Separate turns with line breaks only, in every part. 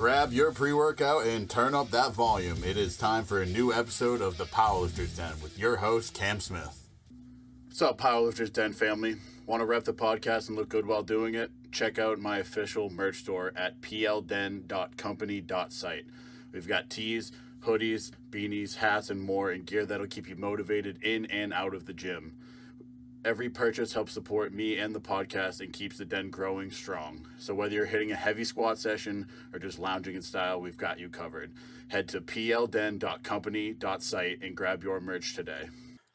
Grab your pre-workout and turn up that volume. It is time for a new episode of the Powerlifter's Den with your host, Cam Smith. What's up, Powerlifter's Den family? Want to rep the podcast and look good while doing it? Check out my official merch store at plden.company.site. We've got tees, hoodies, beanies, hats, and more, and gear that'll keep you motivated in and out of the gym. Every purchase helps support me and the podcast and keeps the den growing strong. So whether you're hitting a heavy squat session or just lounging in style, we've got you covered. Head to plden.company.site and grab your merch today.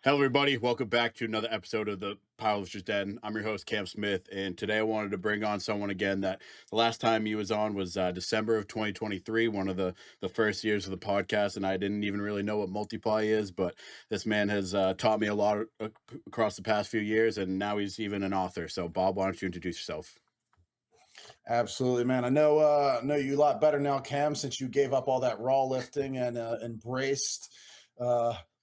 Hello, everybody. Welcome back to another episode of the Powerlifter's Den. I'm your host, Cam Smith, and today I wanted to bring on someone again that the last time he was on was December of 2023, one of the first years of the podcast, and I didn't even really know what multiply is, but this man has taught me a lot across the past few years, and now he's even an author. So, Bob, why don't you introduce yourself?
Absolutely, man. I know you a lot better now, Cam, since you gave up all that raw lifting and embraced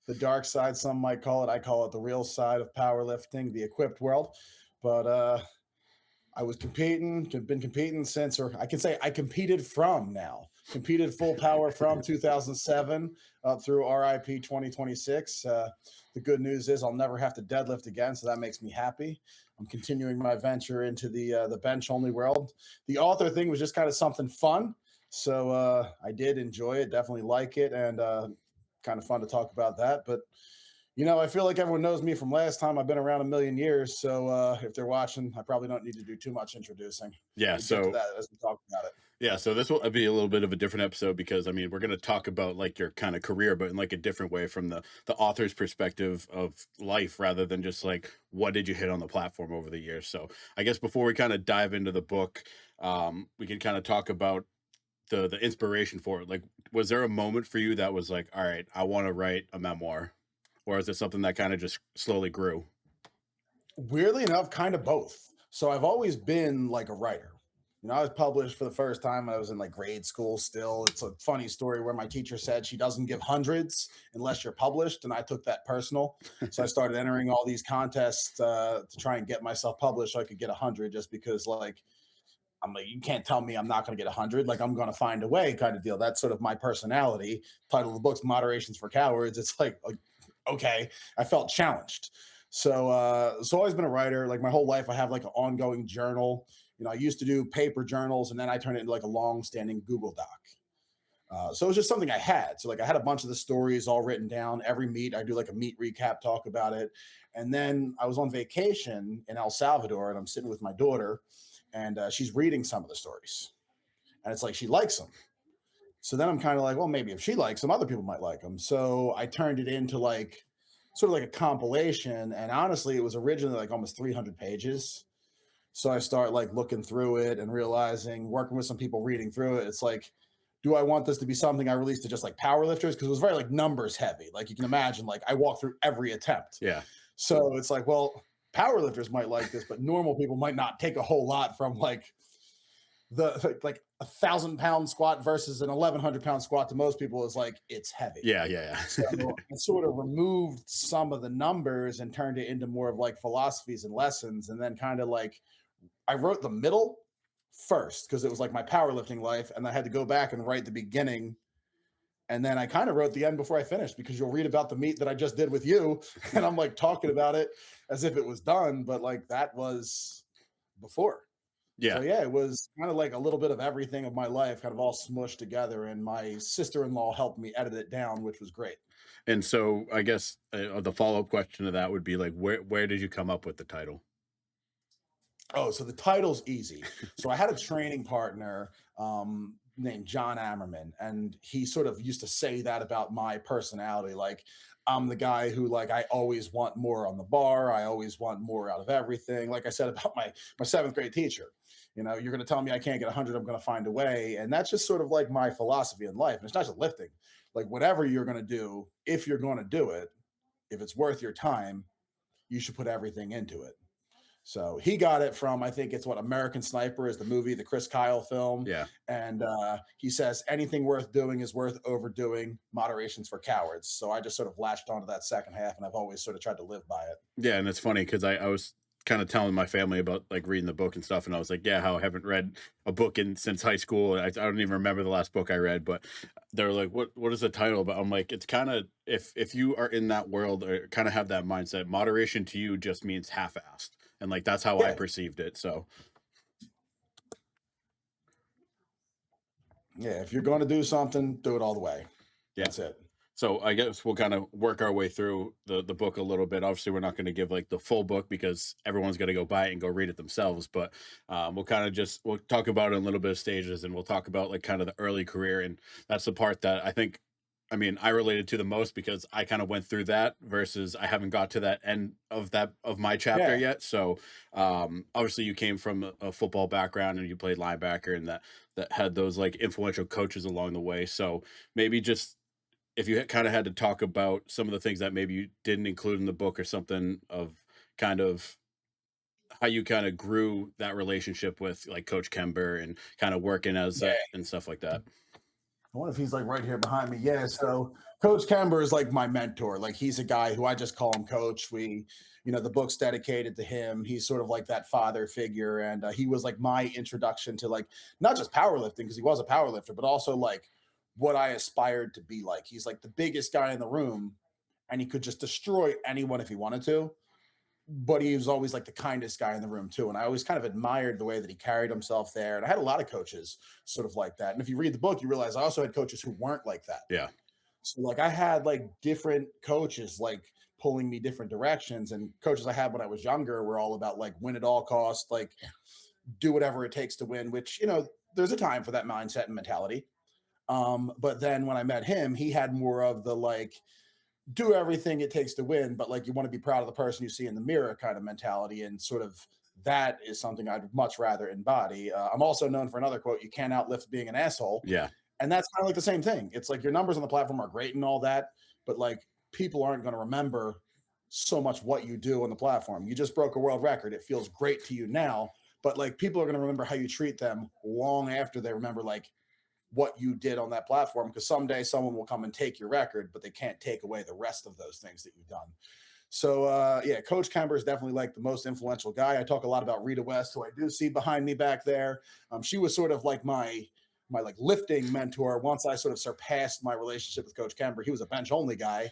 the dark side, some might call it. I call it the real side of powerlifting, the equipped world. But I was been competing since, or I can say I competed from now. Competed full power from 2007 up through RIP 2026. The good news is I'll never have to deadlift again, so that makes me happy. I'm continuing my venture into the bench only world. The author thing was just kind of something fun, so I did enjoy it, definitely like it, and kind of fun to talk about that. But I feel like everyone knows me from last time. I've been around a million years, so if they're watching, I probably don't need to do too much introducing.
Yeah,
so that as we talk about it.
Yeah, so this will be a little bit of a different episode because, I mean, we're going to talk about like your kind of career, but in like a different way from the author's perspective of life rather than just like what did you hit on the platform over the years. So I guess before we kind of dive into the book, we can kind of talk about the inspiration for it. Like, was there a moment for you that was like, all right, I want to write a memoir? Or is it something that kind of just slowly grew?
Weirdly enough, kind of both. So I've always been like a writer. I was published for the first time when I was in like grade school still. It's a funny story where my teacher said she doesn't give hundreds unless you're published, and I took that personal. So I started entering all these contests to try and get myself published so I could get 100, just because like I'm like, you can't tell me I'm not going to get 100. Like, I'm going to find a way kind of deal. That's sort of my personality. Title of the book's Moderation's for Cowards. It's like okay, I felt challenged. So always been a writer. Like my whole life, I have like an ongoing journal. I used to do paper journals, and then I turned it into like a long-standing Google Doc. So it was just something I had. So like I had a bunch of the stories all written down. Every meet, I do like a meet recap, talk about it. And then I was on vacation in El Salvador, and I'm sitting with my daughter, and she's reading some of the stories. And it's like she likes them. So then I'm kind of like, well, maybe if she likes them, other people might like them. So I turned it into like sort of like a compilation. And honestly, it was originally like almost 300 pages. So I start like looking through it and realizing, working with some people reading through it, it's like, do I want this to be something I release to just like powerlifters? Because it was very like numbers heavy. Like you can imagine, like I walk through every attempt.
Yeah.
So it's like, well, powerlifters might like this, but normal people might not take a whole lot from like the like 1,000-pound squat versus an 1,100-pound squat to most people is like it's heavy.
Yeah.
So I sort of removed some of the numbers and turned it into more of like philosophies and lessons, and then kind of like I wrote the middle first because it was like my powerlifting life, and I had to go back and write the beginning, and then I kind of wrote the end before I finished, because you'll read about the meet that I just did with you, and I'm like talking about it as if it was done, but like that was before.
Yeah.
So yeah, it was kind of like a little bit of everything of my life kind of all smushed together, and my sister-in-law helped me edit it down, which was great.
And so I guess the follow-up question to that would be like, where did you come up with the title?
Oh, so the title's easy. So I had a training partner named John Ammerman, and he sort of used to say that about my personality. Like, I'm the guy who, like, I always want more on the bar. I always want more out of everything. Like I said about my seventh grade teacher, you're going to tell me I can't get 100, I'm going to find a way. And that's just sort of like my philosophy in life. And it's not just lifting. Like, whatever you're going to do, if you're going to do it, if it's worth your time, you should put everything into it. So he got it from, I think it's American Sniper is the movie, the Chris Kyle film.
Yeah.
And he says, anything worth doing is worth overdoing. Moderation's for cowards. So I just sort of latched onto that second half, and I've always sort of tried to live by it.
Yeah. And it's funny because I was kind of telling my family about like reading the book and stuff, and I was like, yeah, how I haven't read a book in since high school. I don't even remember the last book I read, but they were like, what is the title about? I'm like, it's kind of, if you are in that world or kind of have that mindset, moderation to you just means half-assed, and like that's how I
Yeah,
perceived it. So
yeah. If you're going to do something, do it all the way.
yeah.
That's it.
So I guess we'll kind of work our way through the book a little bit. Obviously, we're not going to give like the full book because everyone's going to go buy it and go read it themselves. But we'll kind of just we'll talk about it in a little bit of stages, and we'll talk about like kind of the early career, and that's the part that I think. I mean, I related to the most because I kind of went through that versus I haven't got to that end of my chapter
Yeah,
yet. So obviously, you came from a football background and you played linebacker, and that had those like influential coaches along the way. So maybe just if you kind of had to talk about some of the things that maybe you didn't include in the book or something of kind of how you kind of grew that relationship with like Coach Kember and kind of working as
yeah.
and stuff like that.
I wonder if he's like right here behind me. Yeah. So Coach Kember is like my mentor. Like he's a guy who I just call him Coach. The book's dedicated to him. He's sort of like that father figure, and he was like my introduction to like not just powerlifting because he was a powerlifter, but also like what I aspired to be like. He's like the biggest guy in the room, and he could just destroy anyone if he wanted to. But he was always like the kindest guy in the room too. And I always kind of admired the way that he carried himself there. And I had a lot of coaches sort of like that. And if you read the book, you realize I also had coaches who weren't like that.
Yeah.
So like I had like different coaches like pulling me different directions. And coaches I had when I was younger were all about like win at all costs, like do whatever it takes to win, which, there's a time for that mindset and mentality. But then when I met him, he had more of the like do everything it takes to win, but like you want to be proud of the person you see in the mirror kind of mentality. And sort of that is something I'd much rather embody. I'm also known for another quote: "You can't outlift being an asshole."
Yeah.
And that's kind of like the same thing. It's like your numbers on the platform are great and all that, but like people aren't going to remember so much what you do on the platform. You just broke a world record. It feels great to you now, but like people are going to remember how you treat them long after they remember like what you did on that platform, because someday someone will come and take your record, but they can't take away the rest of those things that you've done. So yeah, Coach Kember is definitely like the most influential guy. I talk a lot about Rita West, who I do see behind me back there. She was sort of like my like lifting mentor. Once I sort of surpassed my relationship with Coach Kember, he was a bench only guy,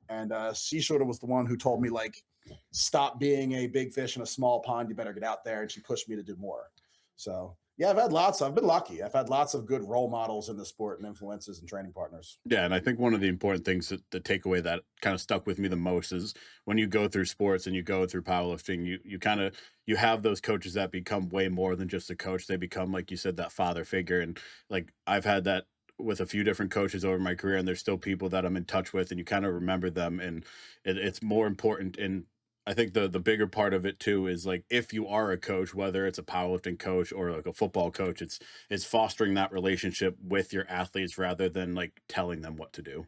and she sort of was the one who told me like, stop being a big fish in a small pond. You better get out there, and she pushed me to do more. So yeah, I've had lots. I've been lucky. I've had lots of good role models in the sport and influences and training partners.
Yeah, and I think one of the important things that the takeaway that kind of stuck with me the most is when you go through sports and you go through powerlifting, you kind of you have those coaches that become way more than just a coach. They become, like you said, that father figure. And like I've had that with a few different coaches over my career, and there's still people that I'm in touch with, and you kind of remember them. And it's more important in I think the bigger part of it too is like if you are a coach, whether it's a powerlifting coach or like a football coach, it's fostering that relationship with your athletes rather than like telling them what to do.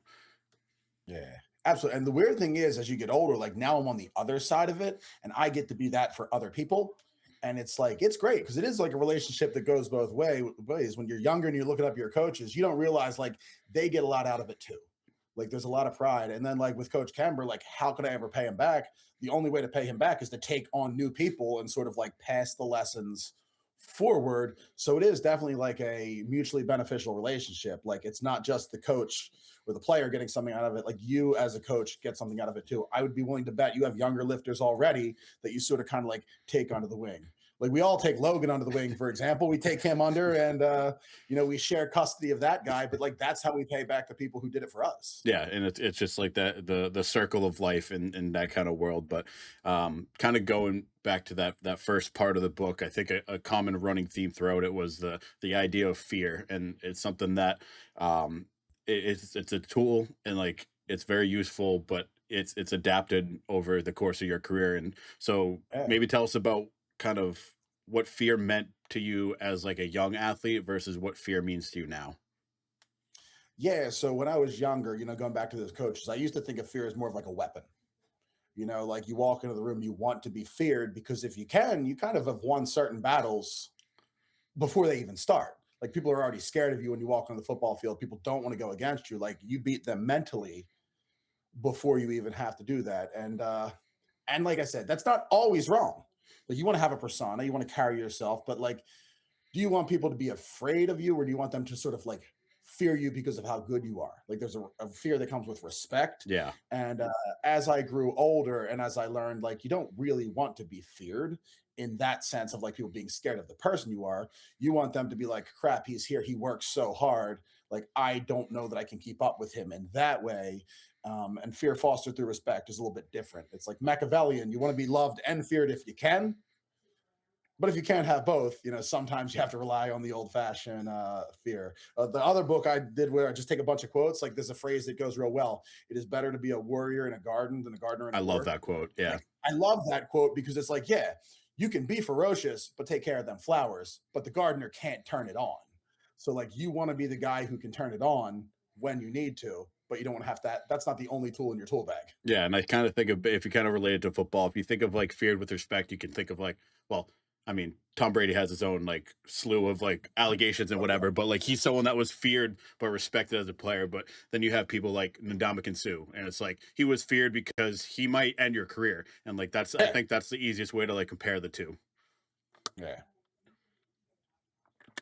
Yeah, absolutely. And the weird thing is, as you get older, like now I'm on the other side of it, and I get to be that for other people. And it's like it's great because it is like a relationship that goes both ways. When you're younger and you're looking up your coaches, you don't realize like they get a lot out of it too. Like there's a lot of pride. And then like with Coach Kember, like how could I ever pay him back? The only way to pay him back is to take on new people and sort of like pass the lessons forward. So it is definitely like a mutually beneficial relationship. Like it's not just the coach or the player getting something out of it. Like you as a coach get something out of it too. I would be willing to bet you have younger lifters already that you sort of kind of like take under the wing. Like we all take Logan under the wing, for example. We take him under, and we share custody of that guy. But like that's how we pay back the people who did it for us.
Yeah, and it's just like that the circle of life in that kind of world. But kind of going back to that first part of the book, I think a common running theme throughout it was the idea of fear, and it's something that it's a tool and like it's very useful, but it's adapted over the course of your career. And so
Yeah.
maybe tell us about kind of what fear meant to you as like a young athlete versus what fear means to you now.
Yeah. So when I was younger, going back to those coaches, I used to think of fear as more of like a weapon. Like you walk into the room, you want to be feared because if you can, you kind of have won certain battles before they even start. Like people are already scared of you when you walk on the football field. People don't want to go against you. Like you beat them mentally before you even have to do that. And like I said, that's not always wrong. Like you want to have a persona, you want to carry yourself, but like do you want people to be afraid of you or do you want them to sort of like fear you because of how good you are? Like there's a fear that comes with respect.
Yeah.
And as I grew older and as I learned, like you don't really want to be feared in that sense of like people being scared of the person you are. You want them to be like, crap, he's here. He works so hard. Like I don't know that I can keep up with him. And that way, and fear fostered through respect is a little bit different. It's like Machiavellian. You want to be loved and feared if you can, but if you can't have both, sometimes you have to rely on the old-fashioned fear. The other book I did where I just take a bunch of quotes, like there's a phrase that goes real well. It is better to be a warrior in a garden than a gardener in
I
a
love
war.
that quote. Yeah.
Like I love that quote because it's like, yeah, you can be ferocious, but take care of them flowers, but the gardener can't turn it on. So like you want to be the guy who can turn it on when you need to, but you don't want to have that. That's not the only tool in your tool bag.
Yeah, and I kind of think of if you kind of relate it to football, if you think of like feared with respect, you can think of like, well, I mean, Tom Brady has his own like slew of like allegations and
Oh yeah.
whatever, but like he's someone that was feared but respected as a player. But then you have people like Ndamukong Suh, and it's like he was feared because he might end your career, and like that's I
Yeah.
think that's the easiest way to like compare the two.
Yeah.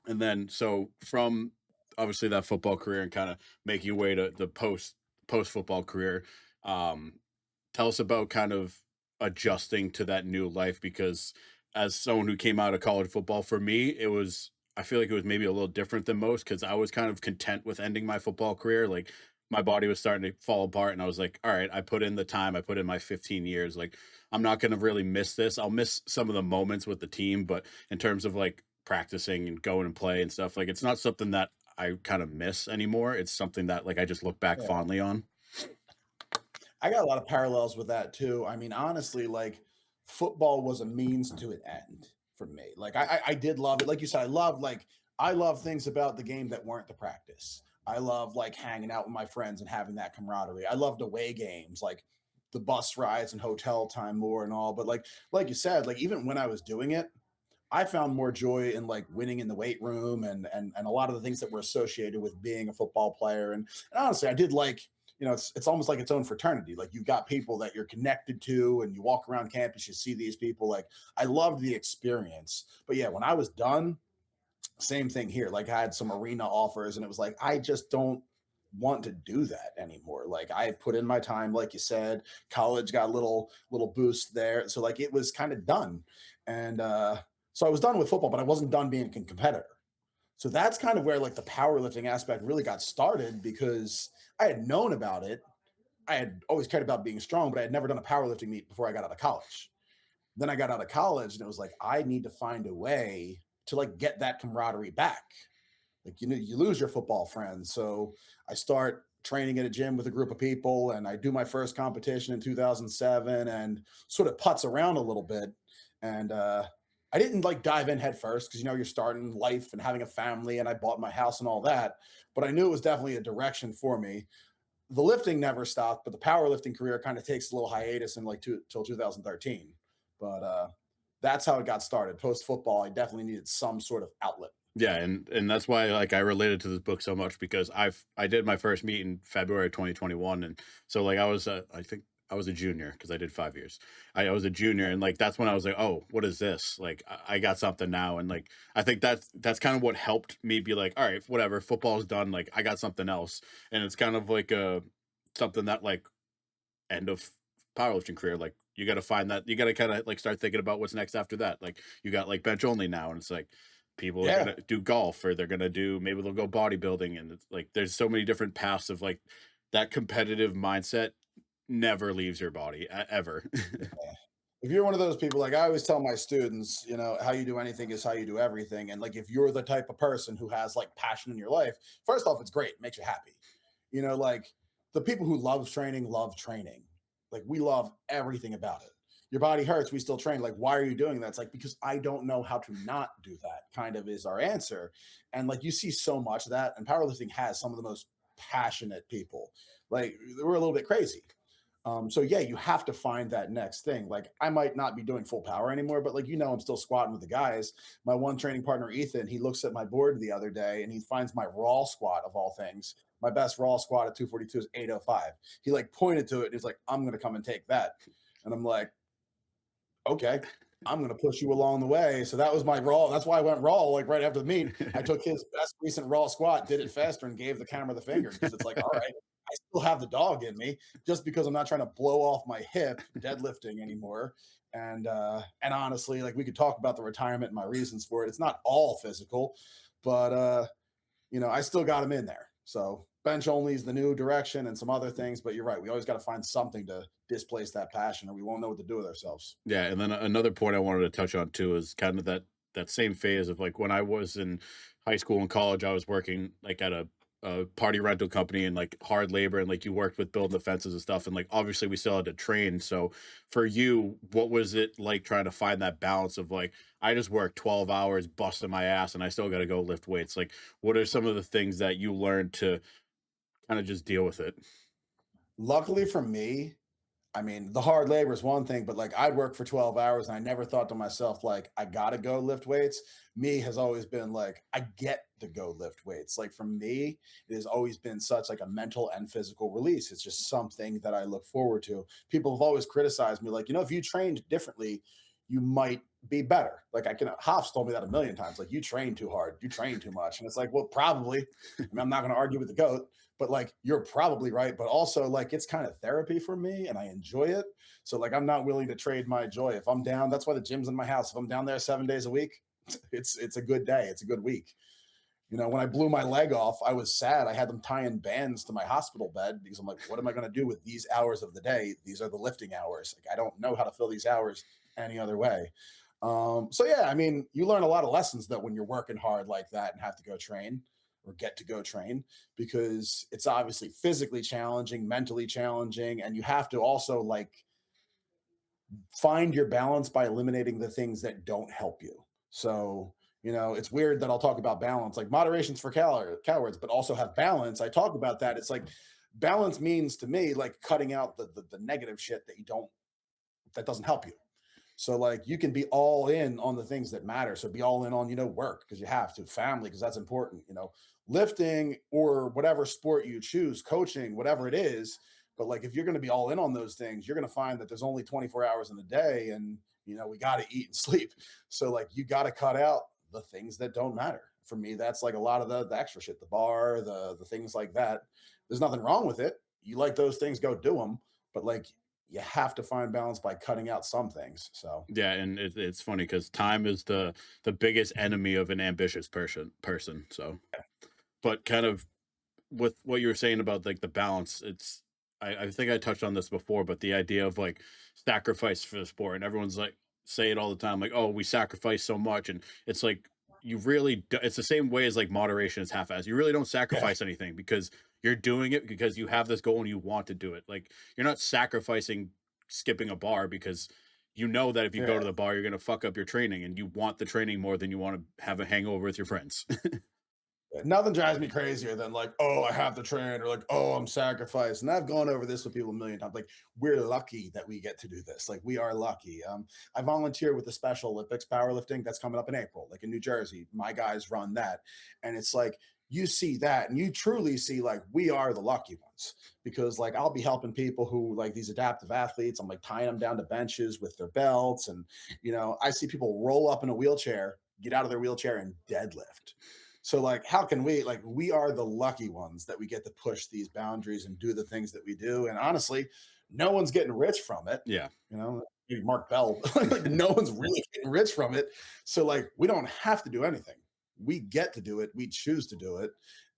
And then so from obviously that football career and kind of making your way to the post football career, um, tell us about kind of adjusting to that new life because as someone who came out of college football, for me, it was I feel like it was maybe a little different than most because I was kind of content with ending my football career. Like my body was starting to fall apart, and I was like, all right, I put in the time, I put in my 15 years. Like I'm not going to really miss this. I'll miss some of the moments with the team, but in terms of like practicing and going and play and stuff, like it's not something that I kind of miss anymore. It's something that like I just look back
Yeah.
fondly on.
I got a lot of parallels with that too. I mean, honestly, like football was a means to an end for me. Like I did love it. Like you said, I love things about the game that weren't the practice. I love like hanging out with my friends and having that camaraderie. I loved away games, like the bus rides and hotel time more and all. But like you said, like even when I was doing it, I found more joy in like winning in the weight room and a lot of the things that were associated with being a football player. And honestly, I did like, it's almost like its own fraternity. Like you've got people that you're connected to and you walk around campus, you see these people. Like I loved the experience. But yeah, when I was done, same thing here. Like I had some arena offers and it was like, I just don't want to do that anymore. Like I put in my time, like you said, college got a little boost there. So like it was kind of done. And so I was done with football, but I wasn't done being a competitor. So that's kind of where like the powerlifting aspect really got started because I had known about it. I had always cared about being strong, but I had never done a powerlifting meet before I got out of college. Then I got out of college and it was like, I need to find a way to like get that camaraderie back. Like, you lose your football friends. So I start training at a gym with a group of people and I do my first competition in 2007 and sort of putz around a little bit. And I didn't like dive in head first because, you're starting life and having a family and I bought my house and all that. But I knew it was definitely a direction for me. The lifting never stopped, but the powerlifting career kind of takes a little hiatus in like till 2013. But that's how it got started. Post football, I definitely needed some sort of outlet.
Yeah, and that's why like I related to this book so much because I did my first meet in February 2021, and so like I think I was a junior because I did 5 years. I was a junior, and like that's when I was like, oh, what is this? Like I got something now, and like I think that's kind of what helped me be like, all right, whatever, football's done. Like I got something else, and it's kind of like a something that like end of powerlifting career. Like you got to find that you got to kind of like start thinking about what's next after that. Like you got like bench only now, and it's like people are
Yeah.
gonna do golf or they're gonna do maybe they'll go bodybuilding, and it's like there's so many different paths of like that competitive mindset never leaves your body ever.
If you're one of those people, like I always tell my students, how you do anything is how you do everything. And like if you're the type of person who has like passion in your life, first off, it's great, it makes you happy. Like the people who love training love training. Like we love everything about it. Your body hurts, we still train. Like, why are you doing that? It's like because I don't know how to not do that, kind of is our answer. And like you see so much of that, and powerlifting has some of the most passionate people. Like we're a little bit crazy. So yeah, you have to find that next thing. Like I might not be doing full power anymore, but like I'm still squatting with the guys. My one training partner, Ethan, he looks at my board the other day and he finds my raw squat of all things. My best raw squat at 242 is 805. He like pointed to it and he's like, I'm gonna come and take that. And I'm like, okay. I'm gonna push you along the way. So that was my raw. That's why I went raw. Like right after the meet, I took his best recent raw squat, did it faster, and gave the camera the finger because it's like, all right, I still have the dog in me, just because I'm not trying to blow off my hip deadlifting anymore. And honestly, like we could talk about the retirement and my reasons for it. It's not all physical, but I still got him in there. So bench only is the new direction and some other things. But you're right. We always got to find something to displace that passion, or we won't know what to do with ourselves.
Yeah, and then another point I wanted to touch on too is kind of that same phase of like when I was in high school and college, I was working like at a party rental company and like hard labor and like you worked with building the fences and stuff and like obviously we still had to train. So for you, what was it like trying to find that balance of like I just worked 12 hours busting my ass and I still got to go lift weights? Like what are some of the things that you learned to kind of just deal with it?
Luckily for me, I mean, the hard labor is one thing, but like I work for 12 hours and I never thought to myself, like, I gotta go lift weights. Me has always been like, I get to go lift weights. Like for me, it has always been such like a mental and physical release. It's just something that I look forward to. People have always criticized me, like, if you trained differently, you might be better. Like Hoff's told me that a million times. Like, you train too hard, you train too much. And it's like, well, probably. I mean, I'm not gonna argue with the goat, but like you're probably right. But also, like, it's kind of therapy for me and I enjoy it. So like I'm not willing to trade my joy. If I'm down, that's why the gym's in my house. If I'm down there 7 days a week, it's a good day. It's a good week. When I blew my leg off, I was sad. I had them tying bands to my hospital bed because I'm like, what am I going to do with these hours of the day? These are the lifting hours. Like, I don't know how to fill these hours any other way. So yeah, I mean, you learn a lot of lessons that when you're working hard like that and have to go train or get to go train, because it's obviously physically challenging, mentally challenging, and you have to also like find your balance by eliminating the things that don't help you. So, it's weird that I'll talk about balance, like moderation's for cowards, but also have balance. I talk about that. It's like balance means to me like cutting out the negative shit that doesn't help you. So like you can be all in on the things that matter. So be all in on, work because you have to, family because that's important, lifting or whatever sport you choose, coaching, whatever it is. But like if you're going to be all in on those things, you're going to find that there's only 24 hours in a day and we got to eat and sleep. So like you got to cut out the things that don't matter. For me, that's like a lot of the extra shit, the bar, the things like that. There's nothing wrong with it. You like those things, go do them. But like you have to find balance by cutting out some things. So
Yeah, and it's funny because time is the biggest enemy of an ambitious person. So, but kind of with what you were saying about like the balance, I think I touched on this before, but the idea of like sacrifice for the sport, and everyone's like say it all the time, like, oh, we sacrifice so much, and it's like you really it's the same way as like moderation is half-assed. You really don't
yeah,
sacrifice anything because you're doing it because you have this goal and you want to do it. Like you're not sacrificing skipping a bar because you know that if you
yeah.
go to the bar, you're gonna fuck up your training and you want the training more than you want to have a hangover with your friends.
Nothing drives me crazier than like, oh, I have to train, or like, oh, I'm sacrificed. And I've gone over this with people a million times. Like, we're lucky that we get to do this. Like, we are lucky. I volunteer with the Special Olympics powerlifting that's coming up in April, like in New Jersey. My guys run that, and it's like you see that, and you truly see like we are the lucky ones because like I'll be helping people who like these adaptive athletes. I'm like tying them down to benches with their belts, and I see people roll up in a wheelchair, get out of their wheelchair, and deadlift. So like how can we are the lucky ones that we get to push these boundaries and do the things that we do. And honestly, no one's getting rich from it.
Yeah.
Maybe Mark Bell, like no one's really getting rich from it. So like we don't have to do anything. We get to do it. We choose to do it.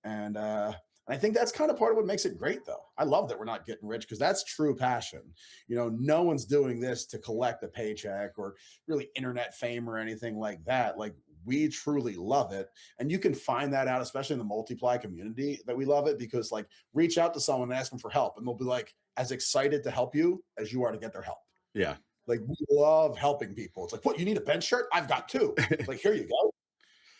And I think that's kind of part of what makes it great though. I love that we're not getting rich because that's true passion. No one's doing this to collect a paycheck or really internet fame or anything like that. Like we truly love it. And you can find that out, especially in the multiply community, that we love it because like reach out to someone and ask them for help, and they'll be like as excited to help you as you are to get their help.
Yeah.
Like we love helping people. It's like, what, you need a bench shirt? I've got two. Like, here you go.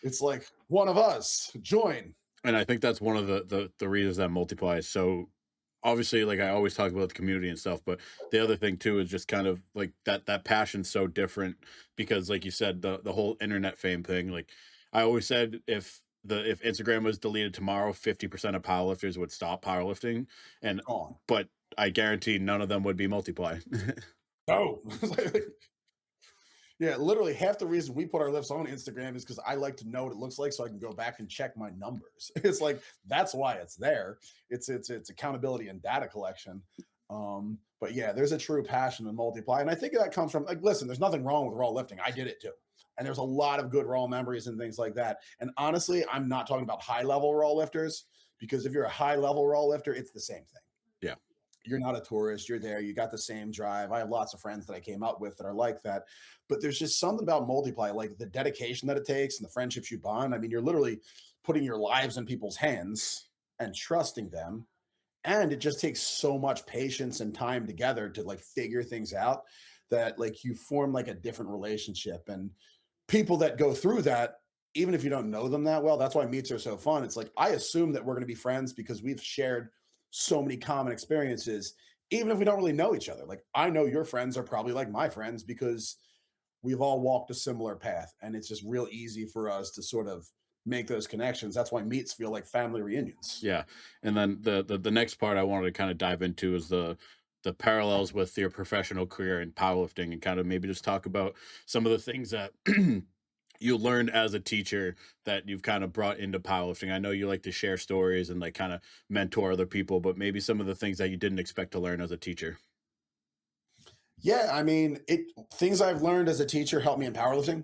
It's like one of us. Join.
And I think that's one of the reasons that multiply is so obviously like I always talk about the community and stuff, but the other thing too is just kind of like that passion's so different because like you said, the whole internet fame thing. Like I always said if Instagram was deleted tomorrow, 50% of powerlifters would stop powerlifting. And
Gone.
but I guarantee none of them would be multiply.
No. Yeah, literally half the reason we put our lifts on Instagram is because I like to know what it looks like so I can go back and check my numbers. It's like that's why it's there. It's accountability and data collection. But yeah, there's a true passion in multiply. And I think that comes from like, listen, there's nothing wrong with raw lifting. I did it too. And there's a lot of good raw memories and things like that. And honestly, I'm not talking about high level raw lifters because if you're a high level raw lifter, it's the same thing.
Yeah.
You're not a tourist, you're there, you got the same drive. I have lots of friends that I came up with that are like that. But there's just something about multiply, like the dedication that it takes and the friendships you bond. I mean, you're literally putting your lives in people's hands and trusting them. And it just takes so much patience and time together to like figure things out that like you form like a different relationship. And people that go through that, even if you don't know them that well, that's why meets are so fun. It's like I assume that we're going to be friends because we've shared so many common experiences, even if we don't really know each other. Like I know your friends are probably like my friends because we've all walked a similar path, and it's just real easy for us to sort of make those connections. That's why meets feel like family reunions.
Yeah, and then the next part I wanted to kind of dive into is the parallels with your professional career in powerlifting, and kind of maybe just talk about some of the things that you learned as a teacher that you've kind of brought into powerlifting. I know you like to share stories and like kind of mentor other people, but maybe some of the things that you didn't expect to learn as a teacher.
Yeah, I mean, it things I've learned as a teacher help me in powerlifting.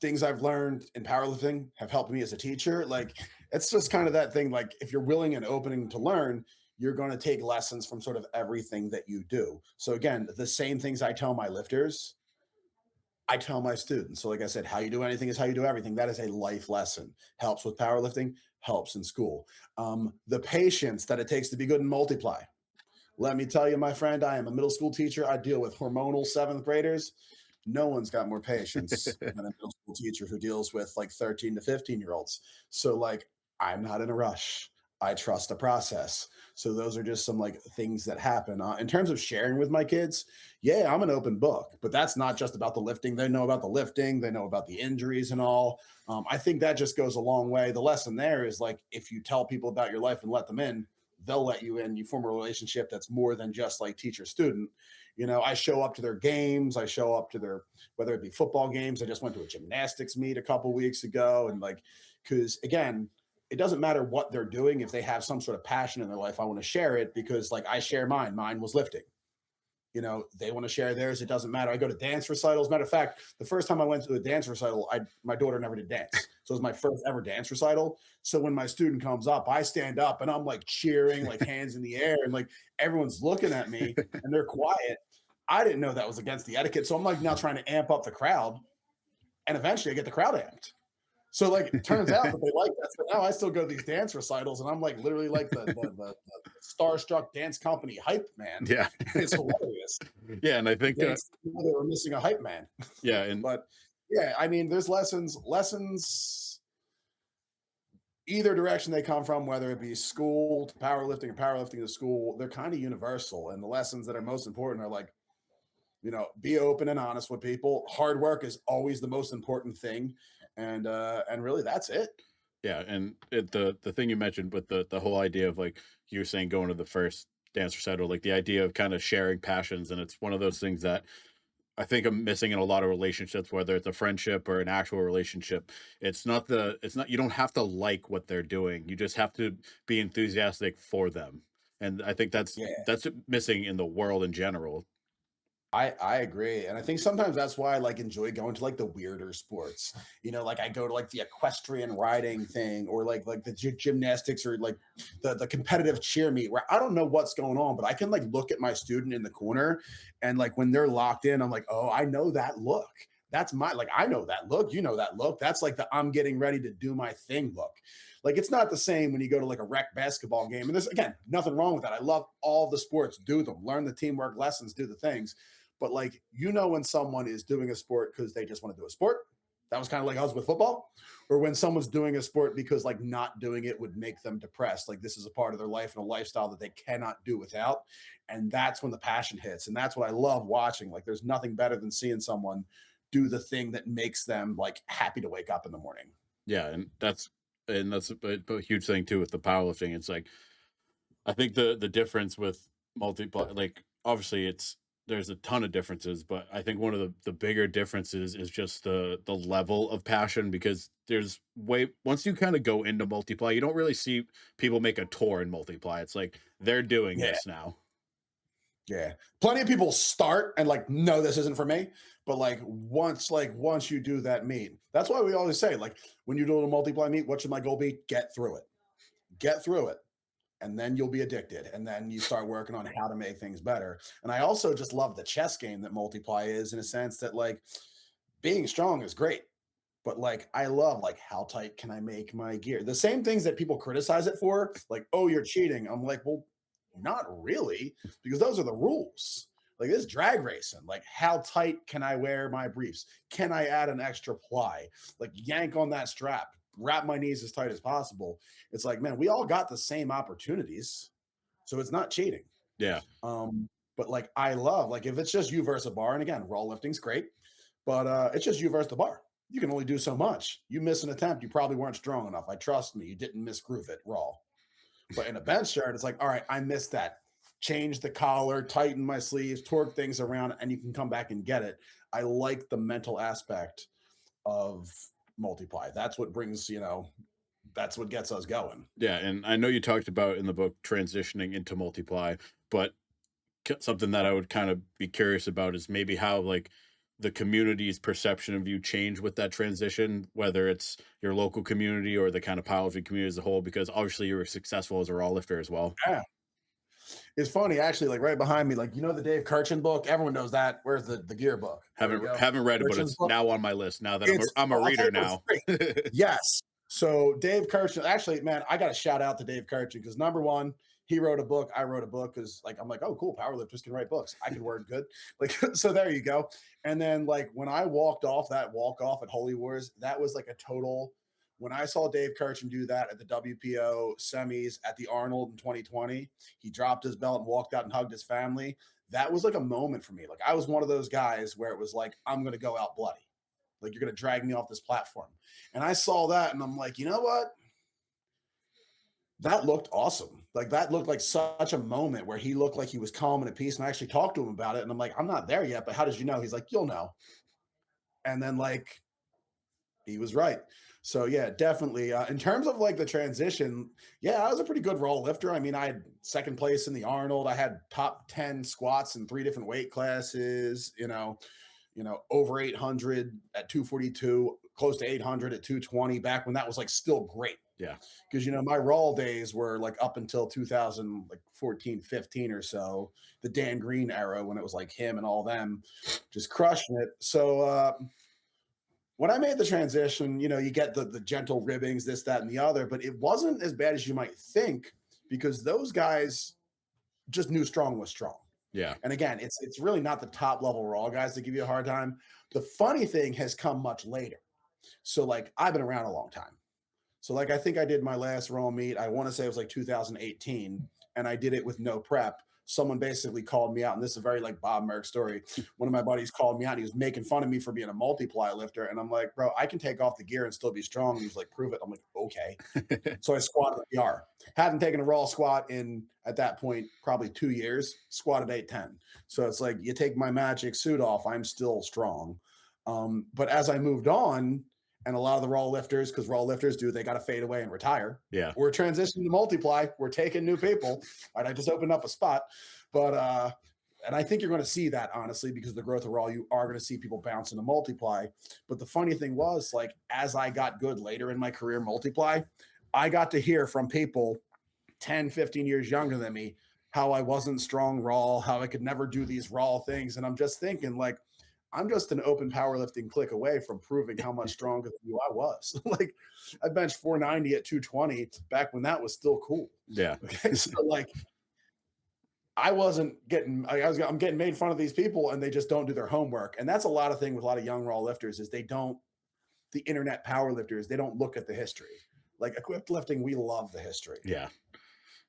Things I've learned in powerlifting have helped me as a teacher. Like it's just kind of that thing. Like if you're willing and opening to learn, you're going to take lessons from sort of everything that you do. So again, the same things I tell my lifters, I tell my students. So like I said, how you do anything is how you do everything. That is a life lesson. Helps with powerlifting, helps in school. The patience that it takes to be good in multiply. Let me tell you, my friend, I am a middle school teacher. I deal with hormonal seventh graders. No one's got more patience than a middle school teacher who deals with like 13 to 15-year-olds. So, like, I'm not in a rush. I trust the process. So, those are just some like things that happen. In terms of sharing with my kids, yeah, I'm an open book, but that's not just about the lifting. They know about the lifting, they know about the injuries and all. I think that just goes a long way. The lesson there is like if you tell people about your life and let them in, they'll let you in. You form a relationship that's more than just like teacher student. I show up to their games. I show up to their, whether it be football games. I just went to a gymnastics meet a couple weeks ago. And like, because again, it doesn't matter what they're doing. If they have some sort of passion in their life, I want to share it because like I share mine. Mine was lifting. They want to share theirs. It doesn't matter. I go to dance recitals. Matter of fact, the first time I went to a dance recital, my daughter never did dance. So it was my first ever dance recital. So when my student comes up, I stand up and I'm like cheering, like hands in the air, and like everyone's looking at me and they're quiet. I didn't know that was against the etiquette. So I'm like now trying to amp up the crowd. And eventually I get the crowd amped. So like it turns out that they like that. So now I still go to these dance recitals and I'm like literally like the starstruck dance company hype man.
Yeah.
And it's hilarious.
Yeah, and I think
They were missing a hype man.
yeah, and
But yeah, I mean, there's lessons either direction they come from, whether it be school to powerlifting or powerlifting to school, they're kind of universal. And the lessons that are most important are like, be open and honest with people. Hard work is always the most important thing. And really that's it.
yeah, and the thing you mentioned with the whole idea of like you were saying going to the first dance recital, like the idea of kind of sharing passions, and it's one of those things that I think I'm missing in a lot of relationships, whether it's a friendship or an actual relationship. It's not you don't have to like what they're doing. You just have to be enthusiastic for them. And I think
Yeah.
that's missing in the world in general.
I agree, and I think sometimes that's why I like enjoy going to like the weirder sports. Like I go to like the equestrian riding thing, or like the gymnastics, or like the competitive cheer meet where I don't know what's going on, but I can like look at my student in the corner, and like when they're locked in, I'm like, oh, I know that look. That's my like I know that look. You know that look. That's like the I'm getting ready to do my thing look. Like it's not the same when you go to like a rec basketball game. And there's again nothing wrong with that. I love all the sports. Do them. Learn the teamwork lessons. Do the things. But like when someone is doing a sport because they just want to do a sport. That was kind of like us with football, or when someone's doing a sport because like not doing it would make them depressed. Like this is a part of their life and a lifestyle that they cannot do without. And that's when the passion hits. And that's what I love watching. Like there's nothing better than seeing someone do the thing that makes them like happy to wake up in the morning.
Yeah, and that's a huge thing too with the powerlifting. It's like I think the difference with multiply, like obviously it's there's a ton of differences, but I think one of the bigger differences is just the level of passion because there's way once you kind of go into multiply, you don't really see people make a tour in multiply. It's like they're doing
Yeah.
this now.
Yeah. Plenty of people start and like, no, this isn't for me. But like once you do that meet, that's why we always say, like, when you do a multiply meet, what should my goal be? Get through it. Get through it. And then you'll be addicted. And then you start working on how to make things better. And I also just love the chess game that multiply is in a sense that like being strong is great. But like I love like how tight can I make my gear? The same things that people criticize it for, like, oh, you're cheating. I'm like, well, not really, because those are the rules. Like this drag racing, like how tight can I wear my briefs? Can I add an extra ply? Like yank on that strap, wrap my knees as tight as possible. It's like, man, we all got the same opportunities. So it's not cheating.
Yeah.
But like I love like if it's just you versus a bar, and again, raw lifting's great, but it's just you versus the bar. You can only do so much. You miss an attempt, you probably weren't strong enough. I trust me, you didn't misgroove it raw. But in a bench shirt, it's like, all right, I missed that. Change the collar, tighten my sleeves, torque things around, and you can come back and get it. I like the mental aspect of multiply. That's what brings, that's what gets us going.
Yeah, and I know you talked about in the book transitioning into multiply, but something that I would kind of be curious about is maybe how like the community's perception of you change with that transition, whether it's your local community or the kind of powerlifting community as a whole, because obviously you were successful as a raw lifter as well.
Yeah. It's funny, actually, like right behind me, like the Dave Kirchin book. Everyone knows that. Where's the gear book? There we go.
Haven't read it, but
Kirchin's
it's
book.
now on my list. Now that
It's
I'm a
I'll tell you
reader
what's
now.
great. Yes. So Dave Kirchin, actually, man, I got to shout out to Dave Kirchin because number one, he wrote a book. I wrote a book because like I'm like, oh, cool, powerlifters can write books. I can word good. Like, so there you go. And then like when I walked off that walk off at Holy Wars, that was like a total. When I saw Dave Kirchin do that at the WPO semis at the Arnold in 2020, he dropped his belt and walked out and hugged his family. That was like a moment for me. Like I was one of those guys where it was like, I'm going to go out bloody. Like you're going to drag me off this platform. And I saw that and I'm like, you know what? That looked awesome. Like that looked like such a moment where he looked like he was calm and at peace. And I actually talked to him about it. And I'm like, I'm not there yet, but how did you know? He's like, you'll know. And then like he was right. So yeah, definitely. In terms of like the transition, yeah, I was a pretty good raw lifter. I mean, I had second place in the Arnold. I had top 10 squats in 3 different weight classes. Over 800 at 242, close to 800 at 220. Back when that was like still great.
Yeah.
Because my raw days were like up until 2014, 15 or so, the Dan Green era when it was like him and all them just crushing it. So when I made the transition, you get the gentle ribbings, this, that, and the other, but it wasn't as bad as you might think because those guys just knew strong was strong.
Yeah.
And again, it's really not the top level raw guys that give you a hard time. The funny thing has come much later. So like I've been around a long time. So like I think I did my last raw meet. I want to say it was like 2018, and I did it with no prep. Someone basically called me out, and this is a very like Bob Merkh story. One of my buddies called me out. And he was making fun of me for being a multiply lifter, and I'm like, bro, I can take off the gear and still be strong. And he's like, prove it. I'm like, okay. So I squatted the PR. Hadn't taken a raw squat in at that point probably 2 years. Squatted 810. So it's like you take my magic suit off, I'm still strong. But as I moved on, and a lot of the raw lifters, because raw lifters they got to fade away and retire.
Yeah.
We're transitioning to multiply. We're taking new people. All right, I just opened up a spot, but and I think you're going to see that honestly because of the growth of raw, you are going to see people bounce into multiply. But the funny thing was, like, as I got good later in my career multiply, I got to hear from people 10, 15 years younger than me how I wasn't strong raw, how I could never do these raw things, and I'm just thinking like I'm just an open powerlifting click away from proving how much stronger than you I was. Like I benched 490 at 220 back when that was still cool.
Yeah.
Okay. So like I'm getting made fun of these people and they just don't do their homework. And that's a lot of thing with a lot of young raw lifters is the internet powerlifters, they don't look at the history. Like equipped lifting, we love the history.
Yeah.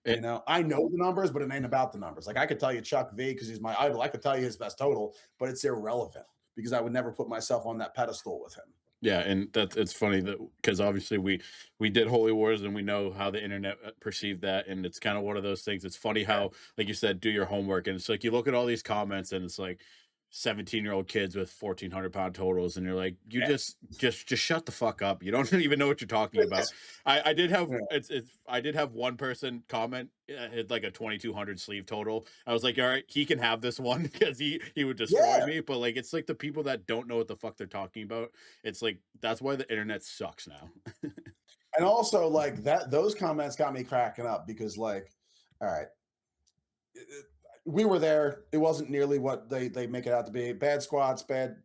I know the numbers, but it ain't about the numbers. Like I could tell you Chuck V because he's my idol. I could tell you his best total, but it's irrelevant because I would never put myself on that pedestal with him.
Yeah, and that's it's funny that because obviously we did Holy Wars and we know how the internet perceived that, and it's kind of one of those things. It's funny
Yeah.
how, like you said, do your homework, and it's like you look at all these comments, and it's like 17-year-old kids with 1,400-pound totals, and you're like, you just shut the fuck up. You don't even know what you're talking about. I did have
Yeah.
it's I did have one person comment had like a 2,200 sleeve total. I was like, all right, he can have this one because he would destroy
Yeah.
me. But like, it's like the people that don't know what the fuck they're talking about, it's like that's why the internet sucks now.
And also, like that, those comments got me cracking up because, like, all right, we were there. It wasn't nearly what they make it out to be. Bad squats, bad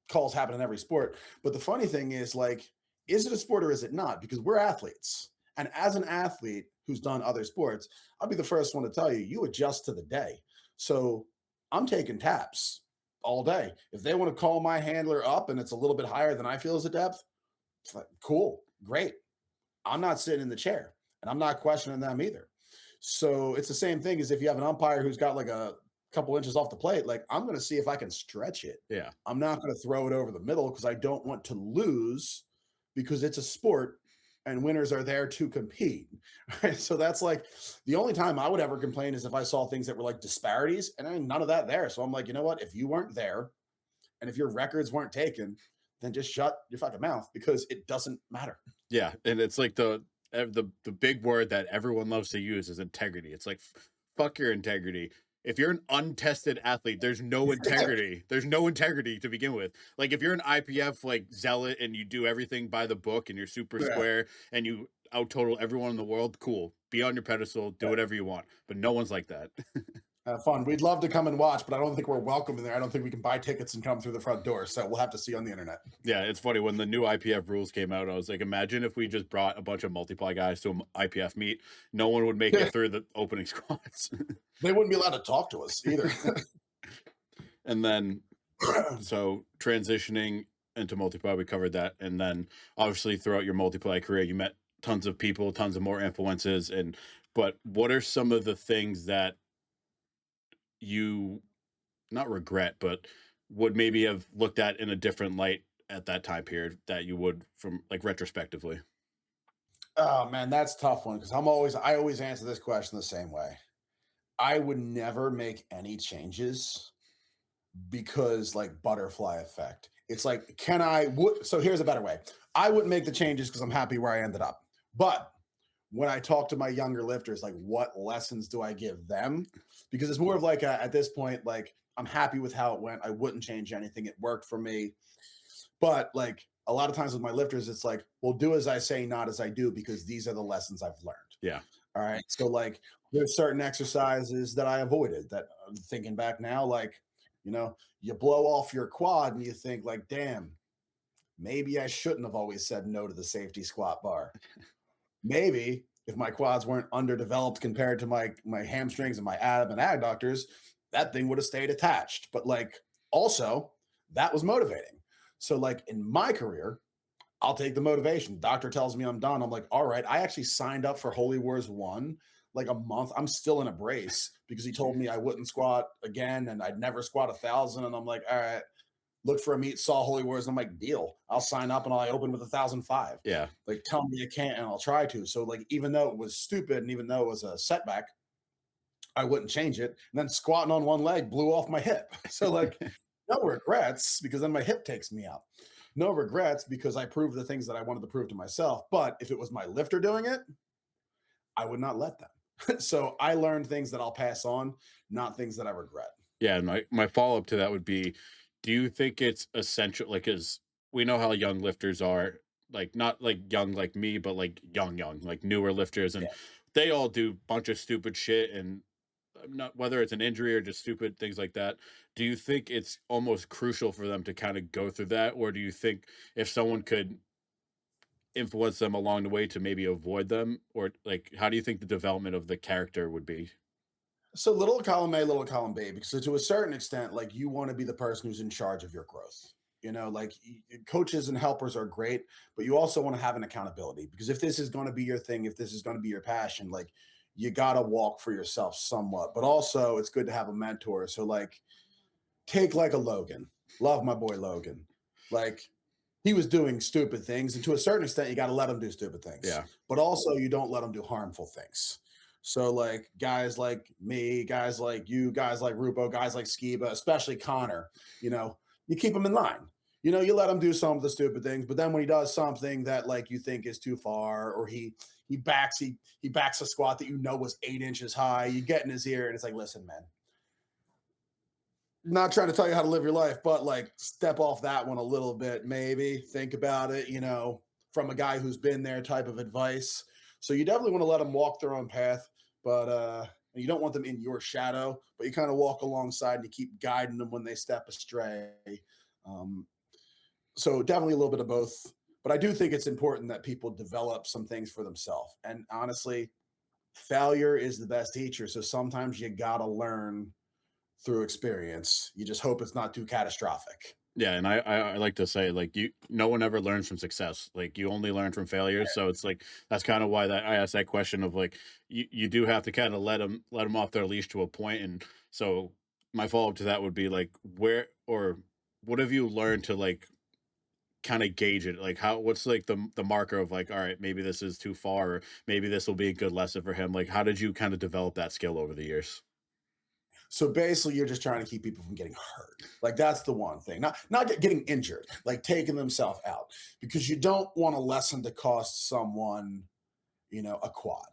calls happen in every sport. But the funny thing is, like, is it a sport or is it not? Because we're athletes, and as an athlete who's done other sports, I'll be the first one to tell you, you adjust to the day. So I'm taking taps all day. If they want to call my handler up and it's a little bit higher than I feel is a depth, it's like, cool, great. I'm not sitting in the chair and I'm not questioning them either. So it's the same thing as if you have an umpire who's got like a couple inches off the plate, like I'm going to see if I can stretch it.
Yeah.
I'm not going to throw it over the middle because I don't want to lose because it's a sport and winners are there to compete. Right? So that's like the only time I would ever complain is if I saw things that were like disparities and I none of that there. So I'm like, you know what? If you weren't there and if your records weren't taken, then just shut your fucking mouth because it doesn't matter.
Yeah, and it's like the big word that everyone loves to use is integrity. It's like fuck your integrity. If you're an untested athlete, there's no integrity. There's no integrity to begin with. Like if you're an IPF like zealot and you do everything by the book and you're super
Yeah.
square and you out total everyone in the world, cool. Be on your pedestal, do whatever you want. But no one's like that.
Have fun. We'd love to come and watch, but I don't think we're welcome in there. I don't think we can buy tickets and come through the front door. So we'll have to see on the internet.
Yeah, it's funny when the new IPF rules came out. I was like, imagine if we just brought a bunch of multiply guys to an IPF meet. No one would make
Yeah,
it through the opening squats.
they wouldn't be allowed to talk to us either.
And then, so transitioning into multiply, we covered that. And then, obviously, throughout your multiply career, you met tons of people, tons of more influences. And but what are some of the things that you not regret, but would maybe have looked at in a different light at that time period that you would from like retrospectively?
Oh man, that's a tough one because I always answer this question the same way. I would never make any changes because like butterfly effect. It's like, can I would so here's a better way. I wouldn't make the changes because I'm happy where I ended up. But when I talk to my younger lifters, like what lessons do I give them? Because it's more of like at this point, like I'm happy with how it went. I wouldn't change anything. It worked for me. But like a lot of times with my lifters, it's like, well, do as I say, not as I do, because these are the lessons I've learned.
Yeah.
All right. So like there's certain exercises that I avoided that I'm thinking back now, like, you blow off your quad and you think like, damn, maybe I shouldn't have always said no to the safety squat bar. Maybe if my quads weren't underdeveloped compared to my hamstrings and my ab and adductors, that thing would have stayed attached. But like also that was motivating. So like in my career, I'll take the motivation. Doctor tells me I'm done. I'm like, all right. I actually signed up for Holy Wars 1 like a month. I'm still in a brace because he told me I wouldn't squat again and I'd never squat 1,000. And I'm like, all right, look for a meet, saw Holy Wars. I'm like, deal. I'll sign up and I'll open with 1,005.
Yeah.
Like, tell me you can't and I'll try to. So, like, even though it was stupid and even though it was a setback, I wouldn't change it. And then squatting on one leg blew off my hip. So, like, no regrets because then my hip takes me out. No regrets because I proved the things that I wanted to prove to myself. But if it was my lifter doing it, I would not let them. So I learned things that I'll pass on, not things that I regret.
Yeah, and my follow-up to that would be, do you think it's essential like, cause we know how young lifters are, like, not like young like me, but like young, like newer lifters,
Yeah.
and they all do bunch of stupid shit, and not whether it's an injury or just stupid things like that. Do you think it's almost crucial for them to kinda go through that, or do you think if someone could influence them along the way to maybe avoid them, or, like, how do you think the development of the character would be?
So little column A, little column B, because to a certain extent, like you want to be the person who's in charge of your growth. Like coaches and helpers are great, but you also want to have an accountability because if this is going to be your thing, if this is going to be your passion, like you got to walk for yourself somewhat. But also, it's good to have a mentor. So, like, take like a Logan. Love my boy Logan. Like, he was doing stupid things, and to a certain extent, you got to let him do stupid things,
Yeah.
but also you don't let him do harmful things. So, like guys like me, guys like you, guys like Rupo, guys like Skiba, especially Connor, you know, you keep him in line. You know, you let him do some of the stupid things, but then when he does something that like you think is too far, or he backs a squat that you know was 8 inches high, you get in his ear and it's like, listen, man, not trying to tell you how to live your life, but like step off that one a little bit, maybe think about it, you know, from a guy who's been there type of advice. So you definitely want to let them walk their own path, but you don't want them in your shadow, but you kind of walk alongside and you keep guiding them when they step astray. Um, so definitely a little bit of both. But I do think it's important that people develop some things for themselves. And honestly, failure is the best teacher. So sometimes you gotta learn through experience. You just hope it's not too catastrophic.
Yeah, and I like to say like no one ever learns from success. Like you only learn from failure. So it's like that's kind of why that I asked that question of like you do have to kind of let them off their leash to a point. And so my follow up to that would be like where or what have you learned to like kind of gauge it? Like how what's like the marker of like all right maybe this is too far or maybe this will be a good lesson for him. Like how did you kind of develop that skill over the years?
So basically, you're just trying to keep people from getting hurt. Like that's the one thing. Not getting injured, like taking themselves out, because you don't want a lesson to cost someone, you know, a quad.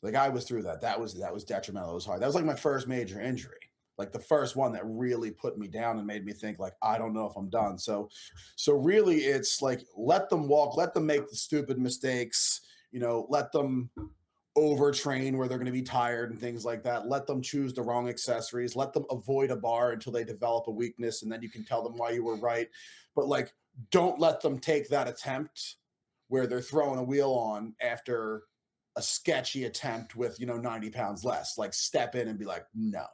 Like I was through that. That was detrimental. It was hard. That was like my first major injury. Like the first one that really put me down and made me think like I don't know if I'm done. So really it's like let them walk, let them make the stupid mistakes, you know, let them overtrain where they're going to be tired and things like that. Let them choose the wrong accessories. Let them avoid a bar until they develop a weakness, and then you can tell them why you were right. But like, don't let them take that attempt where they're throwing a wheel on after a sketchy attempt with 90 pounds less. Like, step in and be like, no,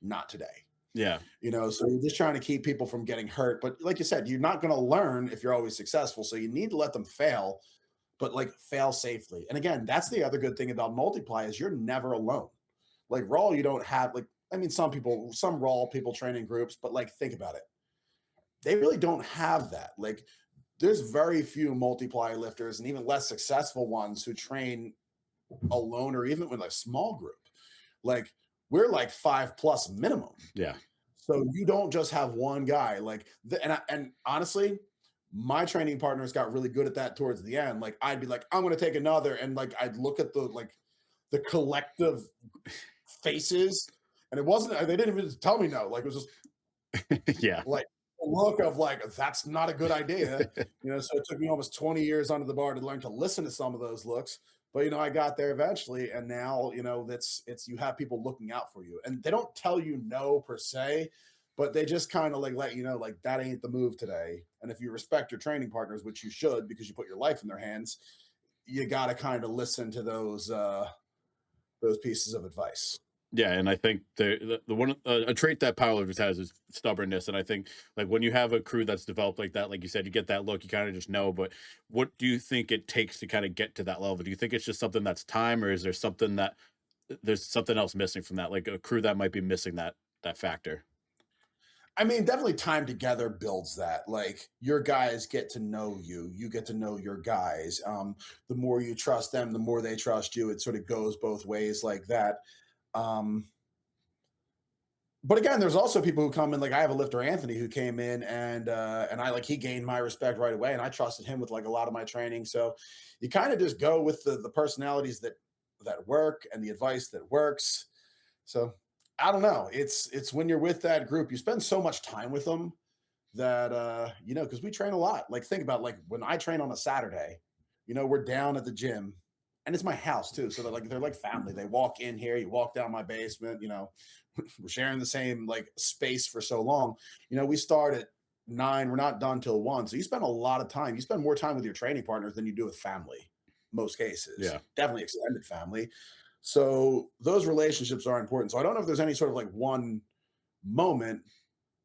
not today.
Yeah.
So you're just trying to keep people from getting hurt. But like you said, you're not going to learn if you're always successful. So you need to let them fail, but like fail safely. And again, that's the other good thing about multiply is you're never alone. Like raw, you don't have like I mean, some raw people train in groups, but like think about it. They really don't have that. Like there's very few multiply lifters and even less successful ones who train alone or even with a small group. Like we're like 5+ minimum.
Yeah.
So you don't just have one guy like and honestly, my training partners got really good at that towards the end. Like I'd be like, I'm going to take another, and like I'd look at the collective faces, and it wasn't they didn't even tell me no. Like it was just
Yeah.
like a look of like that's not a good idea. So it took me almost 20 years under the bar to learn to listen to some of those looks. But I got there eventually, and now that's it's you have people looking out for you, and they don't tell you no per se, but they just kind of like let you know like that ain't the move today. And if you respect your training partners, which you should because you put your life in their hands, you got to kind of listen to those pieces of advice.
Yeah, and I think the one a trait that powerlifters has is stubbornness, and I think like when you have a crew that's developed like that, like you said, you get that look, you kind of just know. But what do you think it takes to kind of get to that level? Do you think it's just something that's time, or is there something that there's something else missing from that, like a crew that might be missing that factor?
I mean, definitely time together builds that. Like your guys get to know you, you get to know your guys. The more you trust them, the more they trust you. It sort of goes both ways like that. Um, but again, there's also people who come in. Like I have a lifter, Anthony, who came in and I like he gained my respect right away, and I trusted him with like a lot of my training. So you kind of just go with the personalities that work and the advice that works. So I don't know. It's when you're with that group, you spend so much time with them that because we train a lot. Like think about like when I train on a Saturday, we're down at the gym and it's my house too. So they're like family. They walk in here, you walk down my basement, we're sharing the same like space for so long. We start at 9, we're not done till 1. So you spend a lot of time. You spend more time with your training partners than you do with family, most cases.
Yeah.
Definitely extended family. So those relationships are important. So I don't know if there's any sort of like one moment,